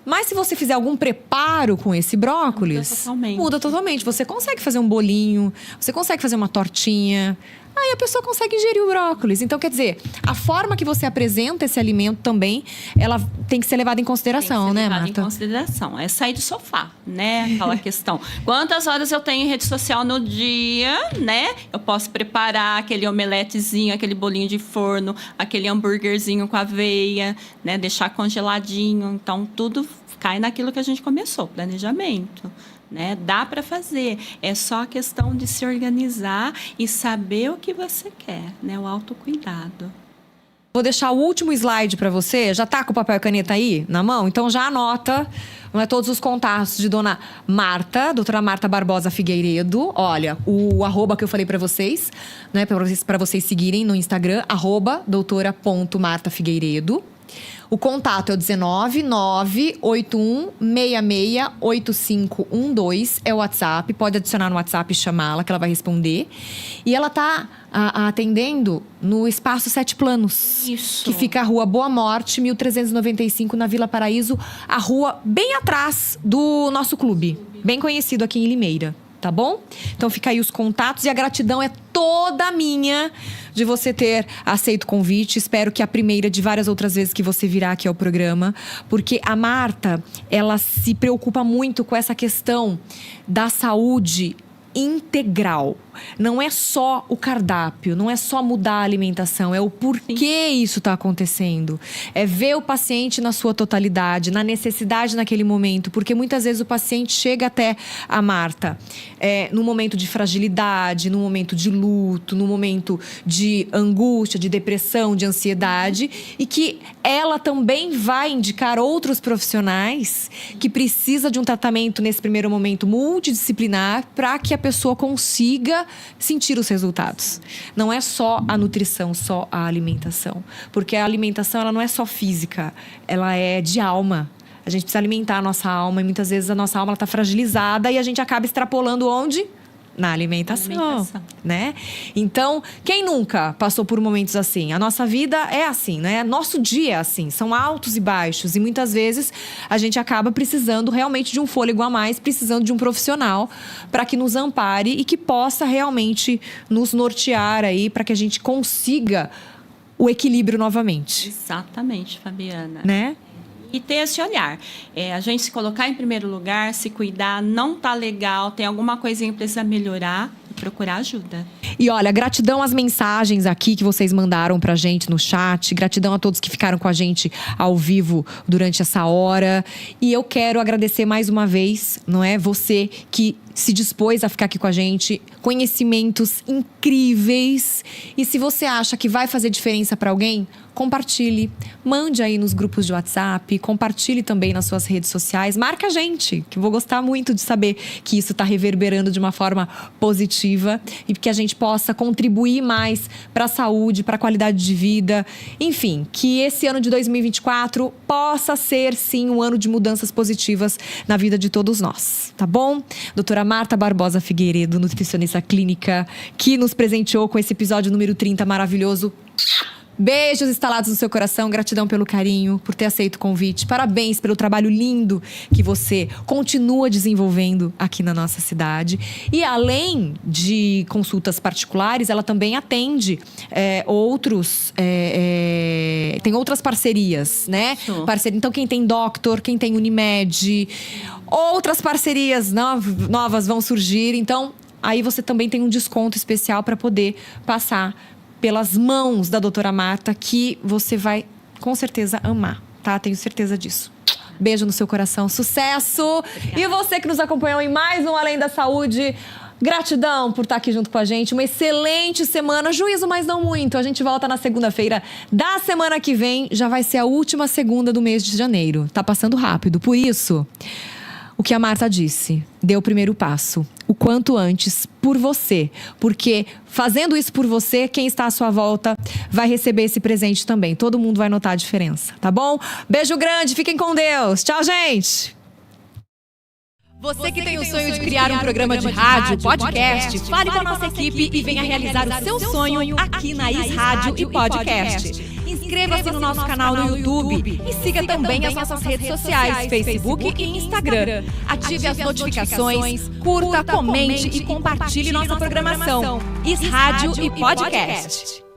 Mas se você fizer algum preparo com esse brócolis, muda totalmente. Você consegue fazer um bolinho, você consegue fazer uma tortinha. Aí a pessoa consegue ingerir o brócolis. Então, quer dizer, a forma que você apresenta esse alimento também, ela tem que ser levada em consideração, né, Marta? Em consideração. É sair do sofá, né? Aquela questão. Quantas horas eu tenho em rede social no dia, né? Eu posso preparar aquele omeletezinho, aquele bolinho de forno, aquele hambúrguerzinho com aveia, né? Deixar congeladinho. Então, tudo cai naquilo que a gente começou, planejamento. Né? Dá para fazer, é só a questão de se organizar e saber o que você quer, né? O autocuidado. Vou deixar o último slide para você. Já tá com o papel e caneta aí na mão? Então já anota, não é, todos os contatos de dona Marta, doutora Marta Barbosa Figueiredo. Olha, o @, que eu falei para vocês, né, para vocês seguirem no Instagram, @doutora.martafigueiredo. O contato é o 19981668512, é o WhatsApp. Pode adicionar no WhatsApp e chamá-la, que ela vai responder. E ela tá atendendo no Espaço Sete Planos. Isso. Que fica a Rua Boa Morte, 1395, na Vila Paraíso. A rua bem atrás do nosso clube, bem conhecido aqui em Limeira. Tá bom? Então fica aí os contatos e a gratidão é toda minha de você ter aceito o convite. Espero que a primeira de várias outras vezes que você virá aqui ao programa, porque a Marta, ela se preocupa muito com essa questão da saúde integral. Não é só o cardápio, não é só mudar a alimentação, é o porquê isso está acontecendo. É ver o paciente na sua totalidade, na necessidade naquele momento, porque muitas vezes o paciente chega até a Marta no momento de fragilidade, no momento de luto, no momento de angústia, de depressão, de ansiedade, e que ela também vai indicar outros profissionais que precisa de um tratamento nesse primeiro momento multidisciplinar para que a pessoa consiga sentir os resultados. Não é só a nutrição, só a alimentação. Porque a alimentação, ela não é só física, ela é de alma. A gente precisa alimentar a nossa alma e muitas vezes a nossa alma está fragilizada e a gente acaba extrapolando onde? Na alimentação, né? Então, quem nunca passou por momentos assim? A nossa vida é assim, né? Nosso dia é assim, são altos e baixos. E muitas vezes a gente acaba precisando realmente de um fôlego a mais, precisando de um profissional para que nos ampare e que possa realmente nos nortear aí para que a gente consiga o equilíbrio novamente. Exatamente, Fabiana. Né? E ter esse olhar. A gente se colocar em primeiro lugar, se cuidar, não tá legal, tem alguma coisinha que precisa melhorar, procurar ajuda. E olha, gratidão às mensagens aqui que vocês mandaram pra gente no chat. Gratidão a todos que ficaram com a gente ao vivo durante essa hora. E eu quero agradecer mais uma vez, não é? Você que se dispôs a ficar aqui com a gente. Conhecimentos incríveis. E se você acha que vai fazer diferença para alguém, compartilhe. Mande aí nos grupos de WhatsApp. Compartilhe também nas suas redes sociais. Marca a gente, que eu vou gostar muito de saber que isso está reverberando de uma forma positiva. E que a gente possa contribuir mais para a saúde, para a qualidade de vida. Enfim, que esse ano de 2024 possa ser, sim, um ano de mudanças positivas na vida de todos nós. Tá bom? Doutora Marta Barbosa Figueiredo, nutricionista clínica, que nos presenteou com esse episódio número 30 maravilhoso. Beijos instalados no seu coração, gratidão pelo carinho, por ter aceito o convite. Parabéns pelo trabalho lindo que você continua desenvolvendo aqui na nossa cidade. E além de consultas particulares, ela também atende tem outras parcerias, né? Então, quem tem Doctor, quem tem Unimed, outras parcerias novas vão surgir. Então, aí você também tem um desconto especial para poder passar pelas mãos da doutora Marta, que você vai, com certeza, amar, tá? Tenho certeza disso. Beijo no seu coração, sucesso! Obrigada. E você que nos acompanhou em mais um Além da Saúde, gratidão por estar aqui junto com a gente. Uma excelente semana, juízo, mas não muito. A gente volta na segunda-feira da semana que vem. Já vai ser a última segunda do mês de janeiro. Tá passando rápido, por isso... O que a Marta disse, dê o primeiro passo, o quanto antes, por você. Porque fazendo isso por você, quem está à sua volta vai receber esse presente também. Todo mundo vai notar a diferença, tá bom? Beijo grande, fiquem com Deus. Tchau, gente! Você que tem o sonho de criar um programa de rádio, podcast, fale com a nossa equipe e venha realizar o seu sonho aqui na Is Rádio e Podcast. Inscreva-se no nosso canal no YouTube e siga também as nossas redes sociais, Facebook e Instagram. Ative as notificações, curta, comente e compartilhe nossa programação. Is Rádio e Podcast.